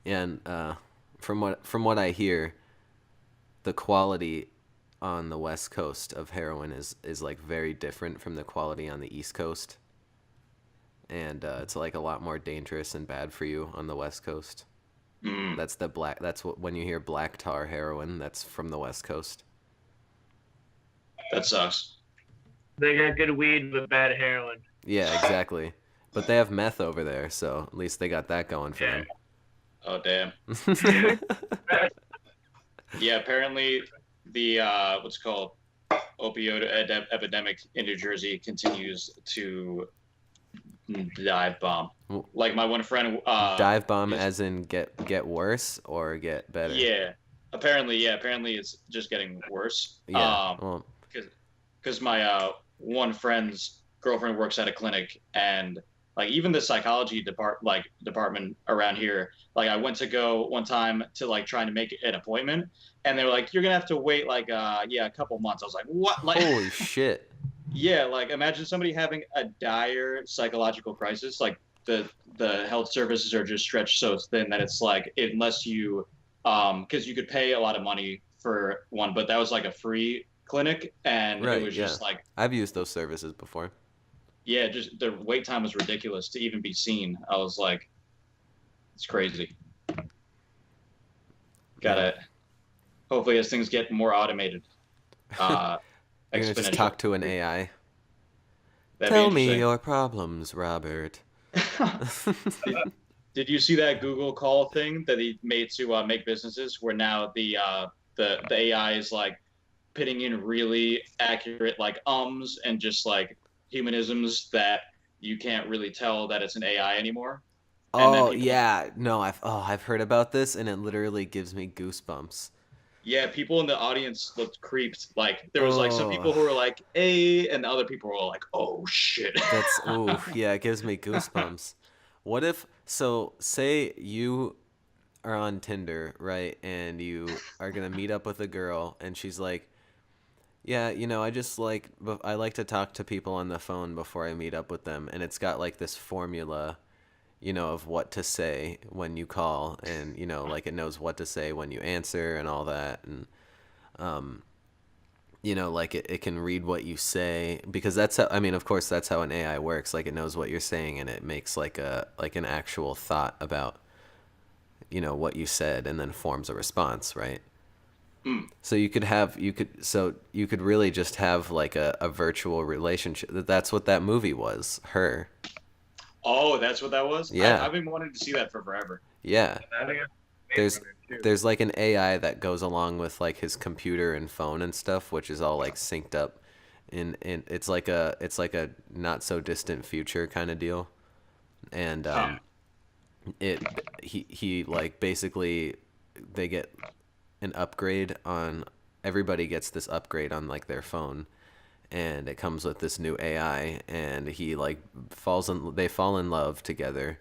Yeah, and from what I hear, the quality on the West Coast of heroin is like very different from the quality on the East Coast. And it's like a lot more dangerous and bad for you on the West Coast. Mm. That's what when you hear black tar heroin, that's from the West Coast. That sucks. They got good weed with bad heroin. Yeah, exactly. But they have meth over there, so at least they got that going for them. Oh damn. Yeah, apparently the what's called opioid epidemic in New Jersey continues to dive bomb. Like my one friend dive bomb as in get worse or get better? Yeah. Apparently it's just getting worse. Yeah. Because my one friend's girlfriend works at a clinic, and like even the psychology department around here. Like I went to go one time to like trying to make an appointment, and they were like, "You're gonna have to wait like a couple months." I was like, "What?" Like, Holy shit. yeah, like imagine somebody having a dire psychological crisis. Like the health services are just stretched so thin that it's like unless you because you could pay a lot of money for one, but that was like a free clinic, and it Right, was yeah. just like I've used those services before. yeah, just the wait time was ridiculous to even be seen. I was like, it's crazy. Gotta hopefully as things get more automated, You're gonna just exponential. talk to an AI. That'd be Tell me interesting. your problems, Robert. Did you see that Google call thing that he made to make businesses, where now the AI is like pitting in really accurate like ums and just like humanisms that you can't really tell that it's an AI anymore. And then Oh people, yeah, no, I've heard about this and it literally gives me goosebumps. yeah, people in the audience looked creeped. Like there was like some people Oh, who were like, "Hey," and the other people were like, "Oh shit." that's yeah, it gives me goosebumps. What if so say you are on Tinder, right? And you are gonna meet up with a girl and she's like, yeah, I just I like to talk to people on the phone before I meet up with them, and it's got like this formula, of what to say when you call, and like it knows what to say when you answer and all that, and um, like it can read what you say because that's how, I mean, of course, that's how an AI works. Like it knows what you're saying and it makes like an actual thought about what you said and then forms a response, right? Mm. So you could really just have like a virtual relationship. That's what that movie was, Her. Oh, that's what that was. Yeah. I've been wanting to see that for forever. Yeah. I think There's there's like an AI that goes along with like his computer and phone and stuff, which is all like synced up in it's like a not so distant future kind of deal. And it he like basically they get an upgrade on everybody gets this upgrade on like their phone, and it comes with this new AI, and he like they fall in love together,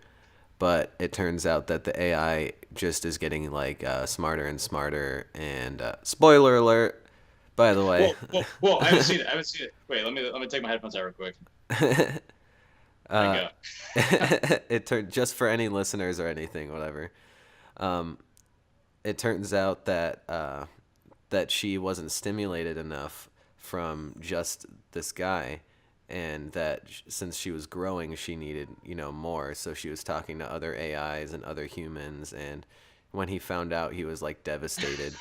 but it turns out that the AI just is getting like smarter and smarter, and spoiler alert, by the way. Whoa! I haven't seen it. I haven't seen it. Wait, let me take my headphones out real quick. uh, Go. it turned just for any listeners or anything, whatever. It turns out that she wasn't stimulated enough from just this guy, and that since she was growing, she needed more. So she was talking to other AIs and other humans, and when he found out, he was like devastated,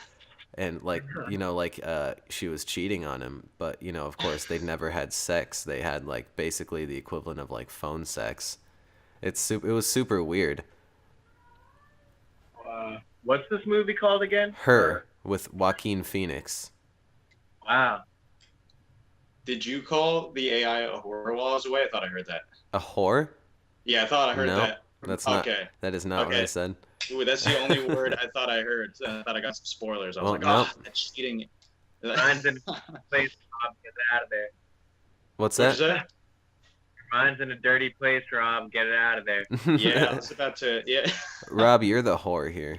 and like she was cheating on him. But of course, they'd never had sex. They had like basically the equivalent of like phone sex. It was super weird. What's this movie called again? Her with Joaquin Phoenix. Wow. Did you call the AI a whore while I was away? I thought I heard that. A whore? Yeah, I thought I heard No, that. that's not. Okay. That is not what I Okay. said. Ooh, that's the only word I thought I heard. I thought I got some spoilers. I was Well, like, no. oh, that's cheating. Mine's in a place, Rob. Get it out of there. What's What'd that? you say? Mine's in a dirty place, Rob. Get it out of there. Yeah, I was about to. Yeah. Rob, you're the whore here.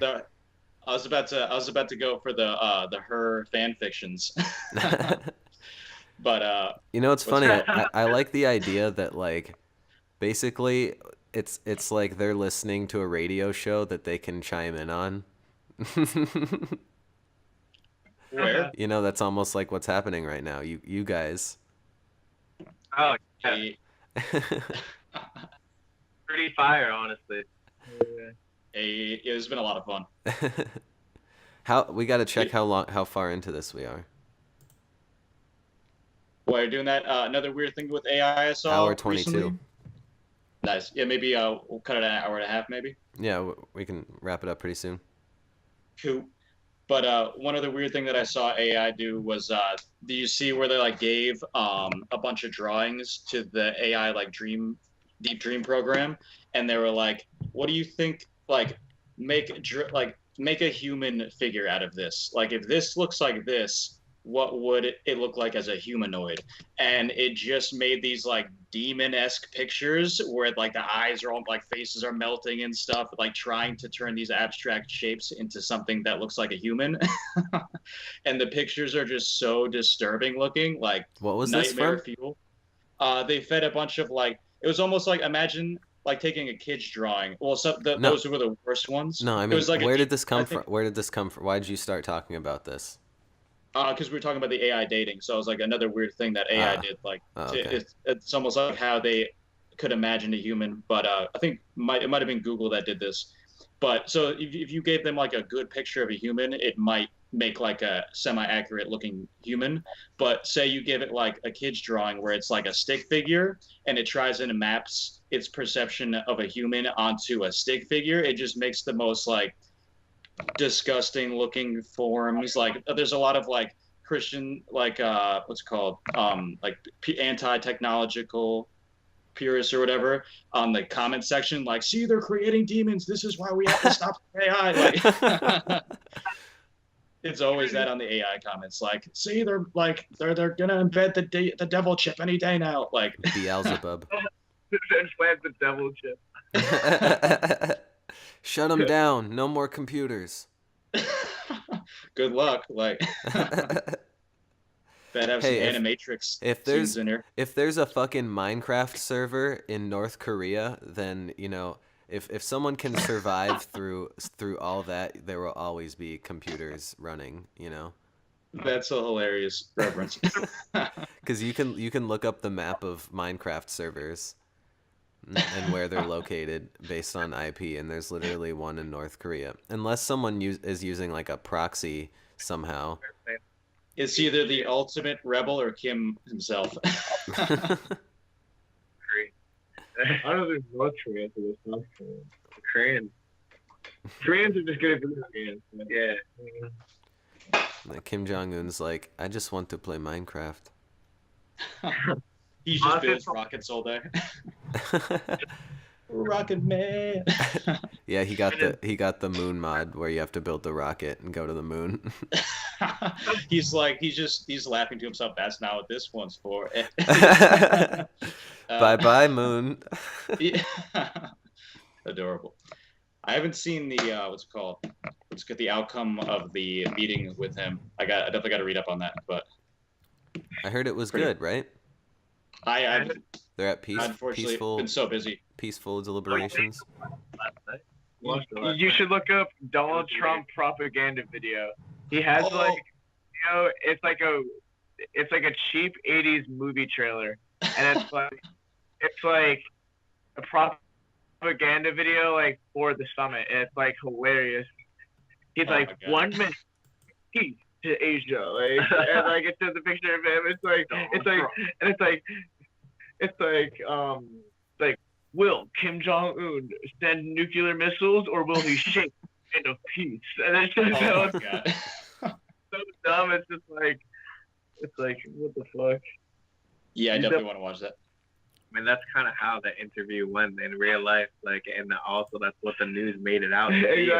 I was about to go for the her fan fictions. But It's funny. what's- I like the idea that like basically it's like they're listening to a radio show that they can chime in on. where? That's almost like what's happening right now. You guys. Oh, yeah. A, Pretty fire, honestly. it's been a lot of fun. We got to check how far into this we are. While you're doing that, another weird thing with AI I saw. Hour 22. recently. Nice. Yeah, maybe we'll cut it at an hour and a half, maybe. Yeah, we can wrap it up pretty soon. Cool. But one other weird thing that I saw AI do was, do you see where they like gave a bunch of drawings to the AI like deep dream program, and they were like, "What do you think? Like, make a human figure out of this. Like, if this looks like this, what would it look like as a humanoid, and it just made these like demon-esque pictures where like the eyes are all like faces are melting and stuff, like trying to turn these abstract shapes into something that looks like a human. And the pictures are just so disturbing looking, like What was this nightmare from? fuel. They fed a bunch of like, it was almost like, imagine like taking a kid's drawing. Well, No. those were the worst ones. No, I It mean, was like where a, did this come I think, from? Where did this come from? Why did you start talking about this? because we were talking about the AI dating. So it was like another weird thing that AI Ah. did. Like Oh, okay. it's almost like how they could imagine a human. But I think it might have been Google that did this. But so if you gave them like a good picture of a human, it might make like a semi-accurate looking human. But say you give it like a kid's drawing where it's like a stick figure and it tries and maps its perception of a human onto a stick figure, it just makes the most like disgusting looking forms. Like there's a lot of like Christian like what's it called like anti-technological purists or whatever on the comment section, like, see, they're creating demons, this is why we have to stop AI. Like it's always that on the AI comments, like, see, they're gonna embed the devil chip any day now, like Beelzebub. Implant the devil chip. Shut them down. No more computers. good luck. Like that have some Hey, animatrix if scenes in here. there's a fucking Minecraft server in North Korea, then if someone can survive through all that, there will always be computers running. That's a hilarious reference. Because you can look up the map of Minecraft servers and where they're located based on IP, and there's literally one in North Korea, unless someone is using like a proxy somehow. It's either the ultimate rebel or Kim himself. I don't think North Korea to this South Korea. The Koreans are just good at video games. Yeah. Like Kim Jong-un's like, I just want to play Minecraft. He just builds rockets all day. Rocket Man. Yeah, he got the moon mod where you have to build the rocket and go to the moon. He's laughing to himself. That's not what this one's for. Bye bye moon. Yeah. Adorable. I haven't seen the what's it called? Let's get the outcome of the meeting with him. I definitely got to read up on that, but I heard it was good, right? I've They're at peace. unfortunately been so busy. Peaceful deliberations. You should look up Donald Trump propaganda video. He has it's like a cheap '80s movie trailer, and it's like a propaganda video like for the summit, and it's like hilarious. He's like 1 minute peace to Asia, like, and like it shows a picture of him. It's like, will Kim Jong-un send nuclear missiles or will he shake the hand of peace? And it's just so dumb. It's just like, what the fuck? Yeah, I definitely want to watch that. I mean, that's kind of how the interview went in real life, like, and also that's what the news made it out to be.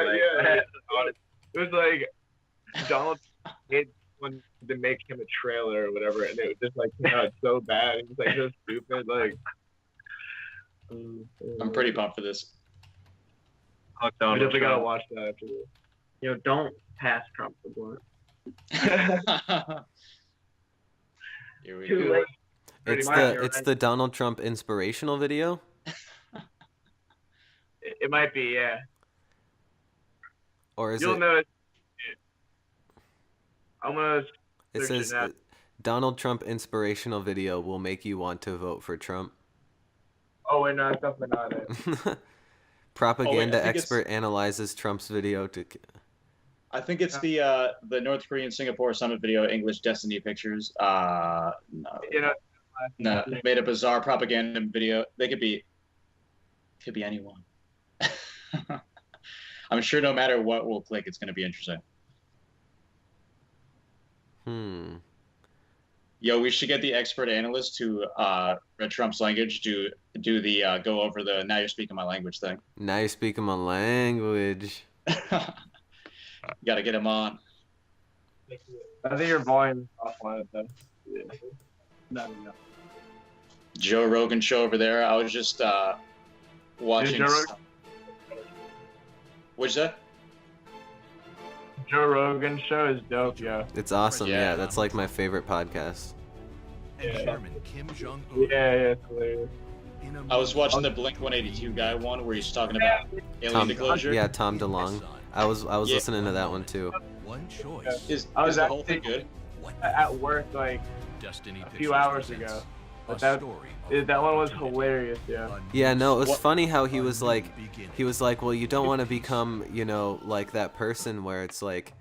It was like Donald wanted to make him a trailer or whatever, and it was just like came out so bad. It was like so stupid. Like, I'm pretty pumped for this. I definitely gotta watch that after this. Don't pass Trump the blunt. Here we Too go. late. It's the Donald Trump inspirational video. It might be, yeah. Or is You'll it? notice. I'm gonna. It search says now. Donald Trump inspirational video will make you want to vote for Trump. Oh, wait, no, it's definitely not it. Propaganda I think expert analyzes Trump's video to. I think it's the North Korean Singapore summit video, English Destiny Pictures. No, made a bizarre propaganda video. They could be anyone. I'm sure no matter what we'll click, it's going to be interesting. Yo, we should get the expert analyst to read Trump's language, do the go over the now you're speaking my language thing. Now you're speaking my language. Got to get him on. I think your volume's off on it though. Yeah. No. Joe Rogan show over there. I was just watching. Joe Rogan? What's that? Joe Rogan show is dope, yo. It's awesome. Yeah. Yeah, that's like my favorite podcast. Yeah, it's hilarious. I was watching the Blink 182 guy one where he's talking about alien disclosure. Yeah, Tom DeLonge. I was Yeah. listening to that one too. Is I was the whole actually- thing good? At work like a few hours ago. But that one was hilarious, yeah. Yeah, no, it was What- funny how he was like, well, you don't want to become, like that person where it's like,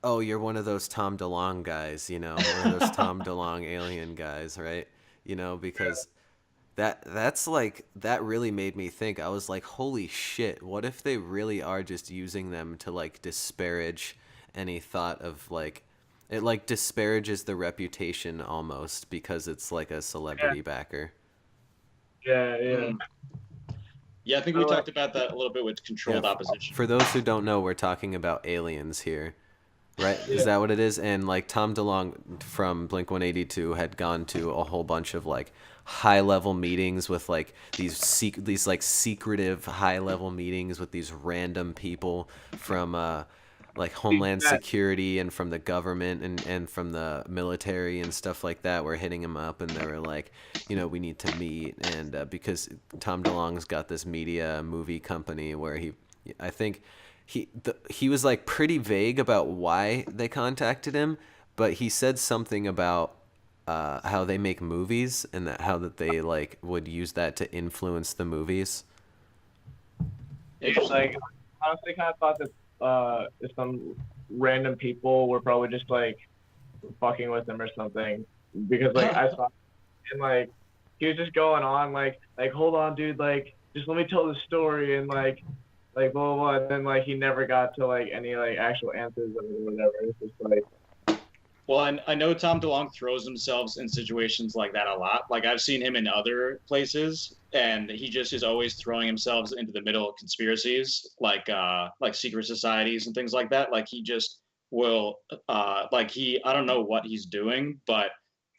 oh, you're one of those Tom DeLonge guys, one of those Tom DeLonge alien guys, right? Because that's like, that really made me think. I was like, holy shit, what if they really are just using them to like disparage any thought of like, it like disparages the reputation almost because it's like a celebrity backer. Yeah. Yeah, I think we talked about that a little bit with controlled opposition. For those who don't know, we're talking about aliens here, right? Is that what it is? And like Tom DeLonge from Blink 182 had gone to a whole bunch of like high level meetings with like these like secretive high level meetings with these random people from like Homeland Security and from the government and from the military and stuff like that were hitting him up, and they were like, we need to meet. And because Tom DeLonge's got this movie company where I think he was like pretty vague about why they contacted him, but he said something about how they make movies and how they like would use that to influence the movies. It's like, I honestly kind of thought that if some random people were probably just like fucking with him or something, because like I saw, and like he was just going on like hold on, dude, like just let me tell the story and like blah blah blah, and then like he never got to like any like actual answers or whatever. It's just like. Well, I know Tom DeLonge throws himself in situations like that a lot. Like I've seen him in other places, and he just is always throwing himself into the middle of conspiracies, like secret societies and things like that. Like he just will, I don't know what he's doing, but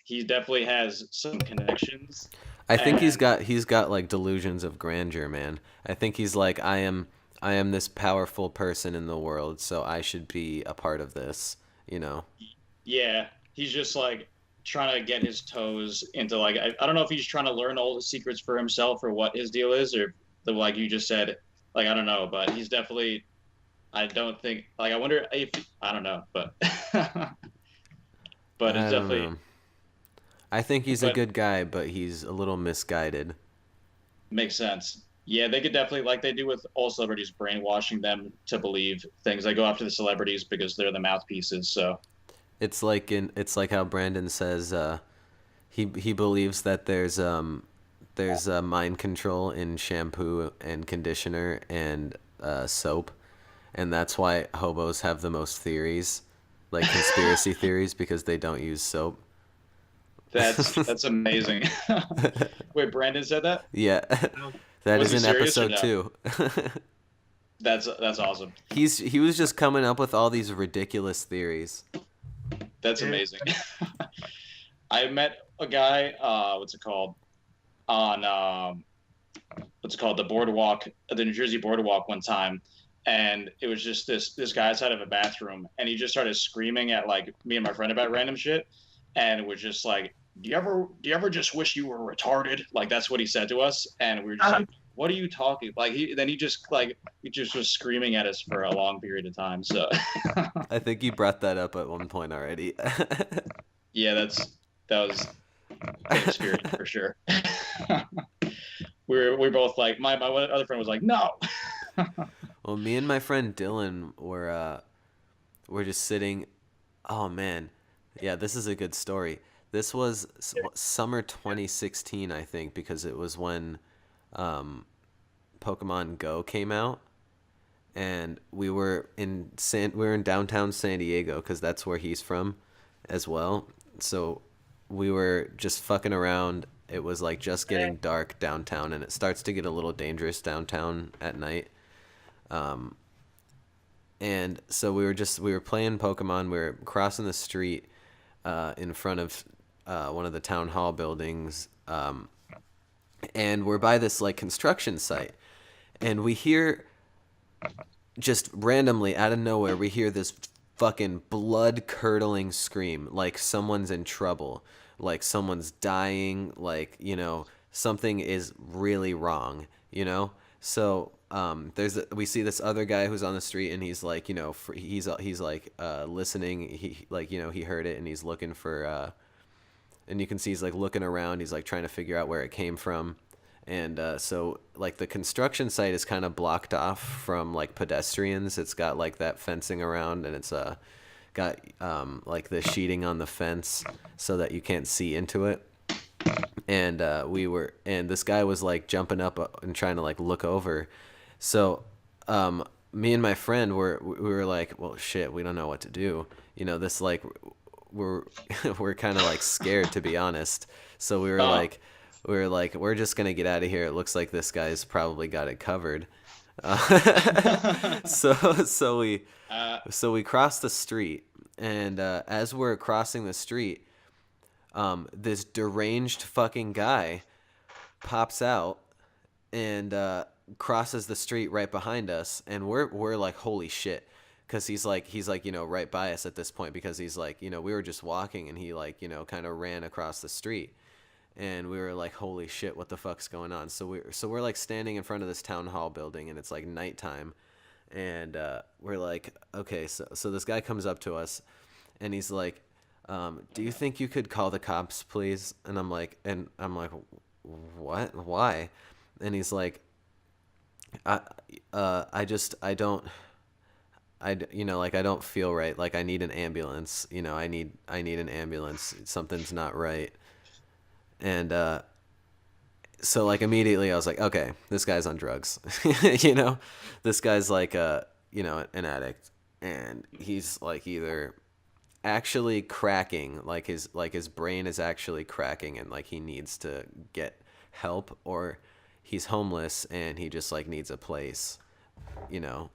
he definitely has some connections. I think he's got like delusions of grandeur, man. I think he's like, I am this powerful person in the world, so I should be a part of this, Yeah, he's just like trying to get his toes into like I don't know if he's trying to learn all the secrets for himself or what his deal is, or like you just said, like I don't know, but he's definitely, I don't think, like I wonder if, I don't know, but but it's definitely know. I think he's a good guy, but he's a little misguided. Makes sense. Yeah, they could definitely, like they do with all celebrities, brainwashing them to believe things. They go after the celebrities because they're the mouthpieces, so It's like how Brandon says he believes that there's mind control in shampoo and conditioner and soap, and that's why hobos have the most theories, like conspiracy theories, because they don't use soap. that's amazing. Wait, Brandon said that? Yeah, that Was is he in serious or episode no? 2. That's awesome. He was just coming up with all these ridiculous theories. That's amazing. I met a guy, what's it called? On the boardwalk, the New Jersey boardwalk one time, and it was just this guy outside of a bathroom, and he just started screaming at like me and my friend about random shit, and was just like, do you ever just wish you were retarded? Like that's what he said to us, and we were just like, what are you talking? Like he just was screaming at us for a long period of time. So I think you brought that up at one point already. yeah, that was an experience for sure. we're both like, my other friend was like, no. Well, me and my friend Dylan were just sitting. Oh man, yeah, this is a good story. This was summer 2016, I think, because it was when Pokemon Go came out, and we were in downtown San Diego because that's where he's from, as well. So we were just fucking around. It was like just getting dark downtown, and it starts to get a little dangerous downtown at night. And so we were playing Pokemon. We were crossing the street in front of one of the town hall buildings, and we're by this like construction site, and we hear just randomly out of nowhere we hear this fucking blood curdling scream, like someone's in trouble, like someone's dying, like, you know, something is really wrong, you know. So we see this other guy who's on the street, and he's like, you know, he's like listening. He, like, you know, he heard it, and he's looking for and you can see he's like looking around. He's like trying to figure out where it came from. And so like the construction site is kind of blocked off from like pedestrians. It's got like that fencing around, and it's got like the sheeting on the fence so that you can't see into it. And and this guy was like jumping up and trying to like look over. So me and my friend we were like, well, shit, we don't know what to do. You know, this like we're kind of like scared, to be honest. So we were like, we're just gonna get out of here. It looks like this guy's probably got it covered. So we crossed the street, and as we're crossing the street, this deranged fucking guy pops out and crosses the street right behind us, and we're like, holy shit. Because he's like, you know, right by us at this point, because he's like, you know, we were just walking, and he like, you know, kind of ran across the street, and we were like, holy shit, what the fuck's going on? So we're like standing in front of this town hall building, and it's like nighttime, and we're like, okay, so this guy comes up to us, and he's like, do you think you could call the cops, please? And I'm like, what? Why? And he's like, I don't feel right. Like, I need an ambulance. You know, I need an ambulance. Something's not right. And so like immediately I was like, okay, this guy's on drugs. You know, this guy's like you know, an addict, and he's like either actually cracking, like his brain is actually cracking, and like he needs to get help, or he's homeless and he just like needs a place, you know.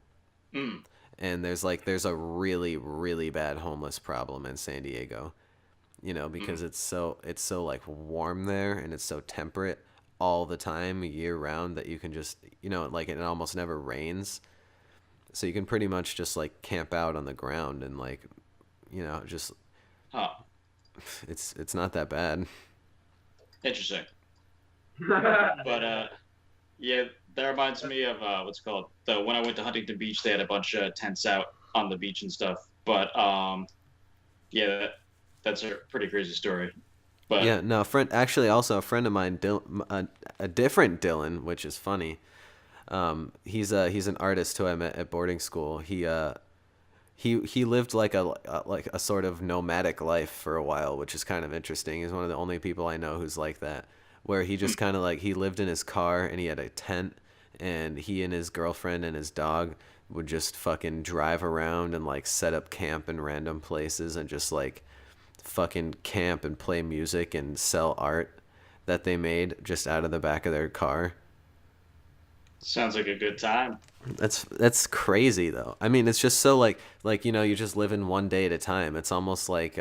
And there's a really, really bad homeless problem in San Diego, you know, because it's so like warm there, and it's so temperate all the time year round that you can just, you know, like it almost never rains, so you can pretty much just like camp out on the ground, and like, you know, just it's not that bad. Interesting. But yeah, that reminds me of what's it called, when I went to Huntington Beach, they had a bunch of tents out on the beach and stuff. But yeah, that's a pretty crazy story. But yeah, no, a friend of mine, a different Dylan, which is funny. He's an artist who I met at boarding school. He lived like a sort of nomadic life for a while, which is kind of interesting. He's one of the only people I know who's like that, where he just kind of like, he lived in his car, and he had a tent, and he and his girlfriend and his dog would just fucking drive around and like set up camp in random places, and just like fucking camp and play music and sell art that they made just out of the back of their car. sounds like a good time. That's crazy though. I mean, it's just so like, you know, you just live in one day at a time. It's almost like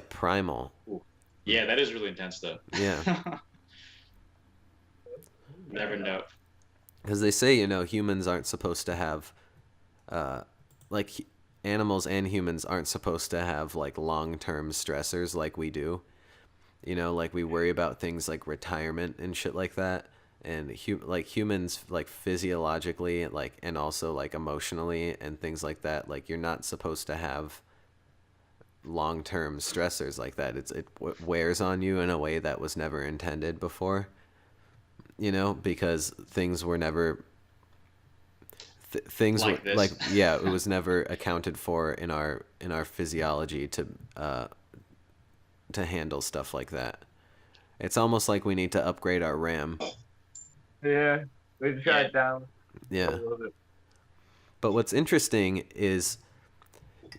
primal. Ooh. Yeah, that is really intense though. Yeah. Never know. Because they say, you know, humans aren't supposed to have like animals and humans aren't supposed to have like long-term stressors like we do. You know, like we worry about things like retirement and shit like that. And humans, like physiologically, like, and also like emotionally and things like that, like you're not supposed to have long-term stressors like that. It wears on you in a way that was never intended before, you know, because things were never things like were this. like, yeah, it was never accounted for in our physiology to handle stuff like that. It's almost like we need to upgrade our RAM. Yeah, we shut it down. Yeah. A little bit. But what's interesting is,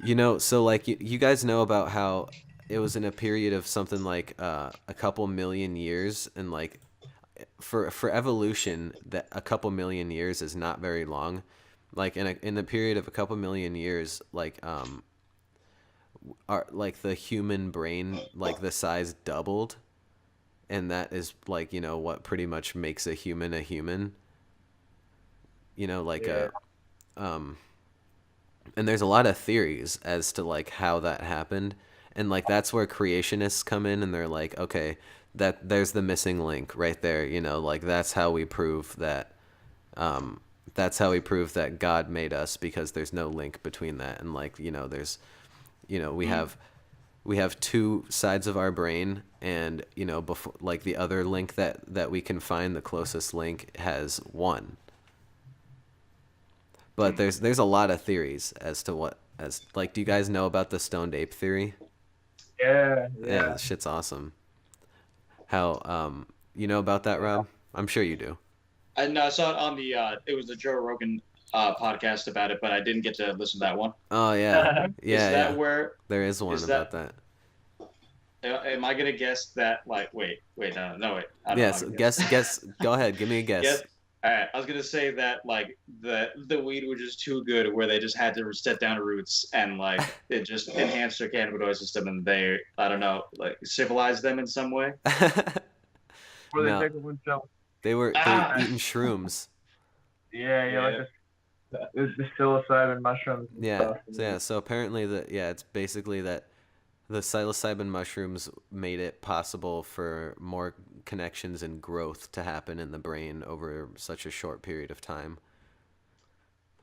you know, so like you guys know about how it was in a period of something like a couple million years, and like for evolution, that a couple million years is not very long, like in the period of a couple million years, like the human brain, like the size doubled, and that is like, you know, what pretty much makes a human a human. You know, like and there's a lot of theories as to like how that happened, and like that's where creationists come in, and they're like, okay, that there's the missing link right there, you know, like that's how we prove that God made us, because there's no link between that. And like, you know, there's, you know, we have two sides of our brain, and you know, before, like the other link that we can find, the closest link has one. But there's a lot of theories as to what, as like, do you guys know about the stoned ape theory? Yeah. Yeah, this shit's awesome. How you know about that, Rob? I'm sure you do. I saw it on the it was the Joe Rogan podcast about it, but I didn't get to listen to that one. Oh yeah, Is that where there is one about that? Am I gonna guess that? Like, wait, no, wait. I don't Yes, know. guess. Go ahead, give me a guess. Guess. All right, I was gonna say that like the weed was just too good, where they just had to set down roots, and like it just enhanced their cannabinoid system, and they, I don't know, like civilized them in some way. Or they No. take a wood shell. They were eating shrooms. Yeah, like the psilocybin mushrooms. And stuff. So apparently it's basically that the psilocybin mushrooms made it possible for more connections and growth to happen in the brain over such a short period of time.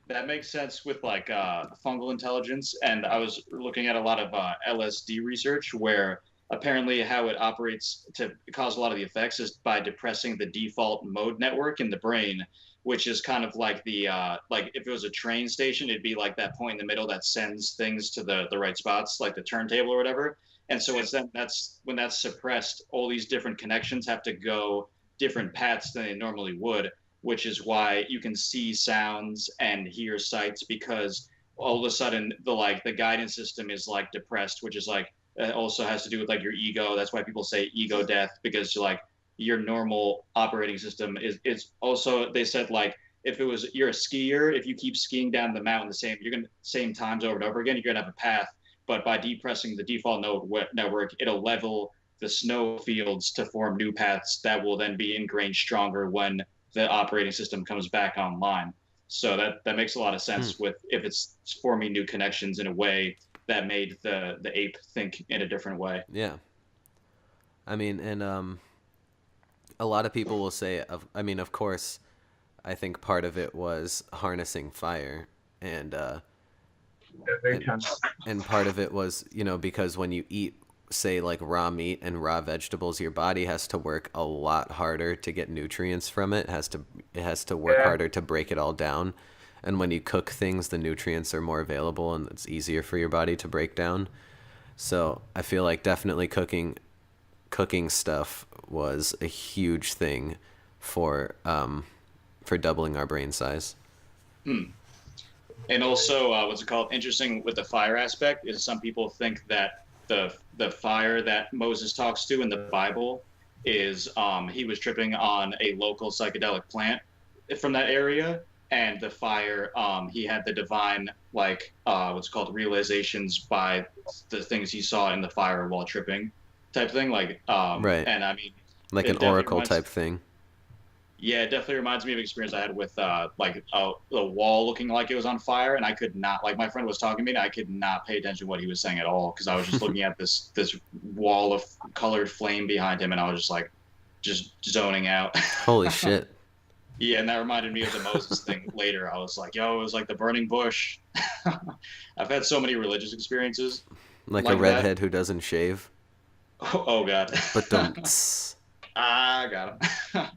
That makes sense with like fungal intelligence, and I was looking at a lot of LSD research where apparently how it operates to cause a lot of the effects is by depressing the default mode network in the brain, which is kind of like the like if it was a train station, it'd be like that point in the middle that sends things to the right spots, like the turntable or whatever. And so it's that's when that's suppressed, all these different connections have to go different paths than they normally would, which is why you can see sounds and hear sights, because all of a sudden the guidance system is like depressed, which is like also has to do with like your ego. That's why people say ego death, because like your normal operating system is also, they said like if it was, you're a skier, if you keep skiing down the mountain same times over and over again, you're gonna have a path. But by depressing the default network, it'll level the snow fields to form new paths that will then be ingrained stronger when the operating system comes back online. So that makes a lot of sense with if it's forming new connections in a way that made the ape think in a different way. Yeah. I mean, and a lot of people will say, of course, I think part of it was harnessing fire, and part of it was, you know, because when you eat, say, like raw meat and raw vegetables, your body has to work a lot harder to get nutrients from it. It has to work harder to break it all down. And when you cook things, the nutrients are more available, and it's easier for your body to break down. So I feel like definitely cooking stuff was a huge thing for doubling our brain size. And also, what's it called? Interesting with the fire aspect is some people think that the fire that Moses talks to in the Bible is he was tripping on a local psychedelic plant from that area, and the fire he had the divine what's called realizations by the things he saw in the fire while tripping, type thing. Like right. And I mean, like an oracle type thing. Yeah, it definitely reminds me of an experience I had with like a wall looking like it was on fire, and I could not, like my friend was talking to me, and I could not pay attention to what he was saying at all, because I was just looking at this wall of colored flame behind him, and I was just like zoning out. Holy shit. Yeah, and that reminded me of the Moses thing later. I was like, yo, it was like the burning bush. I've had so many religious experiences. Like a redhead who doesn't shave. Oh God. But don't. I got him.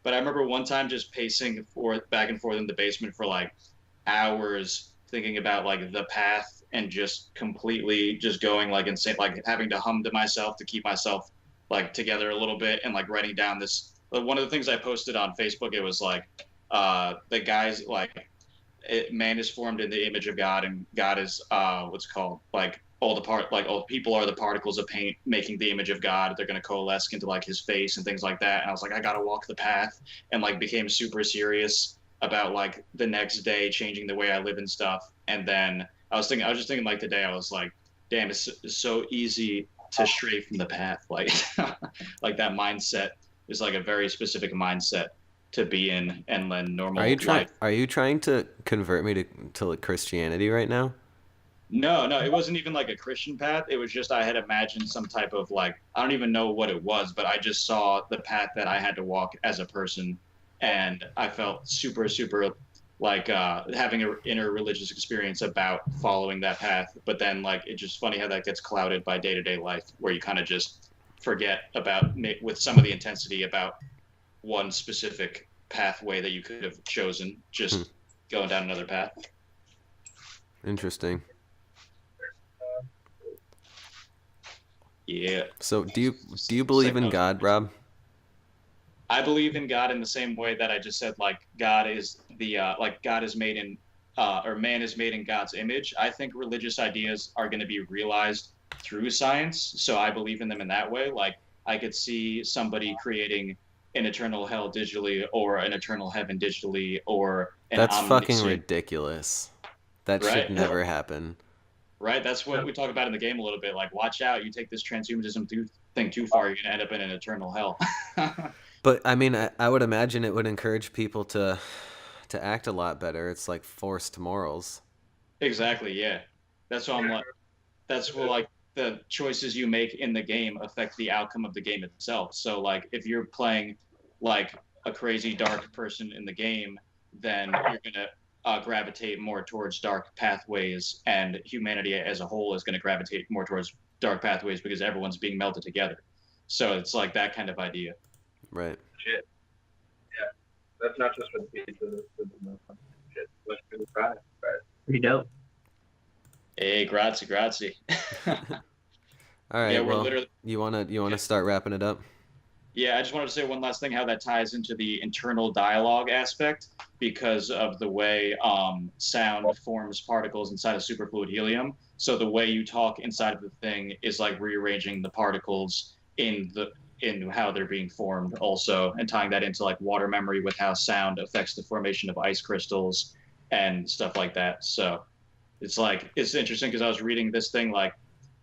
But I remember one time just pacing back and forth in the basement for like hours, thinking about like the path, and just completely just going like insane, like having to hum to myself to keep myself like together a little bit, and like writing down this. One of the things I posted on Facebook, it was like the guy's like man is formed in the image of God, and God is what's called like all people are the particles of paint making the image of God. They're going to coalesce into like his face and things like that. And I was like, I got to walk the path, and like became super serious about like the next day changing the way I live and stuff. And then I was just thinking like today, I was like, damn, it's so easy to stray from the path. Like, like that mindset is like a very specific mindset to be in and then normal life. Are you trying to convert me to like Christianity right now? No, no, it wasn't even like a Christian path. It was just I had imagined some type of like, I don't even know what it was, but I just saw the path that I had to walk as a person. And I felt super, super like having an inner religious experience about following that path. But then like, it's just funny how that gets clouded by day-to-day life where you kind of just forget about with some of the intensity about one specific pathway that you could have chosen, just going down another path. Interesting. Yeah. So do you believe in God, Rob? I believe in God in the same way that I just said, like God is the like God is made in or man is made in God's image. I think religious ideas are going to be realized through science, so I believe in them in that way. Like I could see somebody creating an eternal hell digitally or an eternal heaven digitally or an That's fucking omniscient, ridiculous. That right? should never happen. Right? That's what we talk about in the game a little bit. Like, watch out! You take this transhumanism thing too far, you're gonna end up in an eternal hell. But I mean, I would imagine it would encourage people to act a lot better. It's like forced morals. Exactly. Yeah. That's what I'm like. That's what like the choices you make in the game affect the outcome of the game itself. So like, if you're playing like a crazy dark person in the game, then you're gonna gravitate more towards dark pathways, and humanity as a whole is going to gravitate more towards dark pathways because everyone's being melted together. So it's like that kind of idea. Right. Shit. Yeah. That's not just for the pizza. That's for the shit. That's for the fries. Pretty dope. Hey, grazie, grazie. All right. Yeah, well, literally. you wanna start wrapping it up? Yeah, I just wanted to say one last thing, how that ties into the internal dialogue aspect because of the way sound forms particles inside of superfluid helium. So the way you talk inside of the thing is like rearranging the particles in how they're being formed also, and tying that into like water memory with how sound affects the formation of ice crystals and stuff like that. So it's like, it's interesting because I was reading this thing like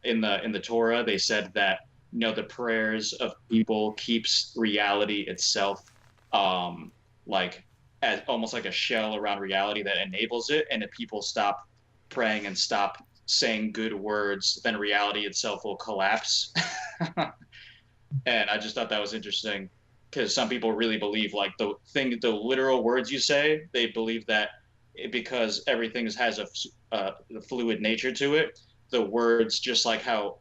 in the Torah, they said that the prayers of people keeps reality itself like as almost like a shell around reality that enables it, and if people stop praying and stop saying good words, then reality itself will collapse. And I just thought that was interesting because some people really believe like the literal words you say, they believe that because everything has a fluid nature to it, the words, just like how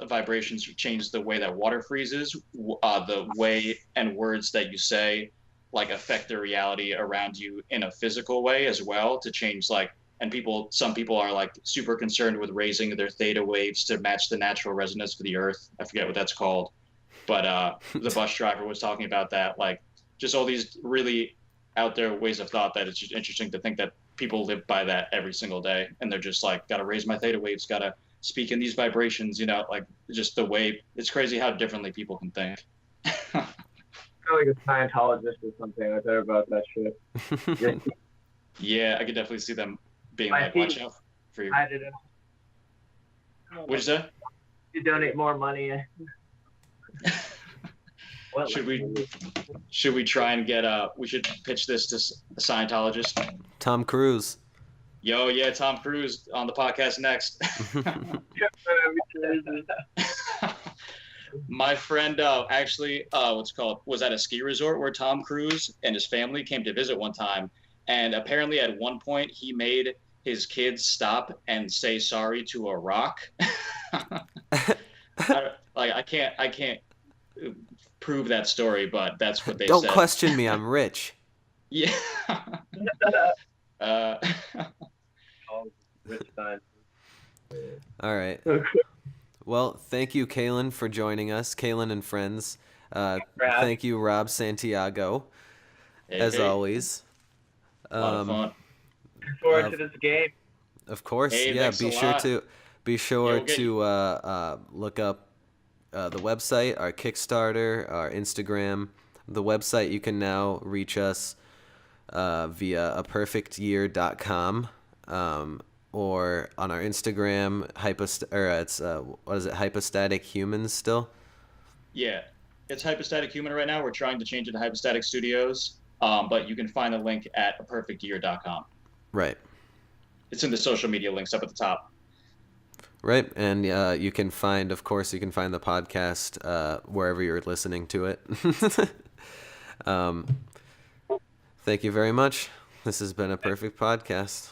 vibrations change the way that water freezes, the way and words that you say like affect the reality around you in a physical way as well, to change like, and some people are like super concerned with raising their theta waves to match the natural resonance for the earth. I forget what that's called, but the bus driver was talking about that, like just all these really out there ways of thought that it's just interesting to think that people live by that every single day, and they're just like, gotta raise my theta waves, gotta speak in these vibrations, like just the way, it's crazy how differently people can think. I feel like a Scientologist or something like that about that shit. Yeah, I could definitely see them being like, watch out for your. What'd you say? You donate more money. Should we try and get we should pitch this to a Scientologist? Tom Cruise. Yo, yeah, Tom Cruise on the podcast next. My friend actually was at a ski resort where Tom Cruise and his family came to visit one time, and apparently at one point he made his kids stop and say sorry to a rock. I can't prove that story, but that's what they said. Don't question me, I'm rich. Yeah. All right. Well, thank you, Khalen, for joining us. Khalen and friends. Thank you, Rob Santiago, as always. A lot of fun. Looking forward to this game. Of course, hey, yeah. Be sure to look up the website, our Kickstarter, our Instagram. The website, you can now reach us via aperfectyear.com, or on our Instagram, hypostatic humans still? Yeah, it's Hypostatic Human right now. We're trying to change it to Hypostatic Studios, but you can find the link at aperfectyear.com. Right. It's in the social media links up at the top. Right, and you can find the podcast wherever you're listening to it. Thank you very much. This has been a perfect podcast.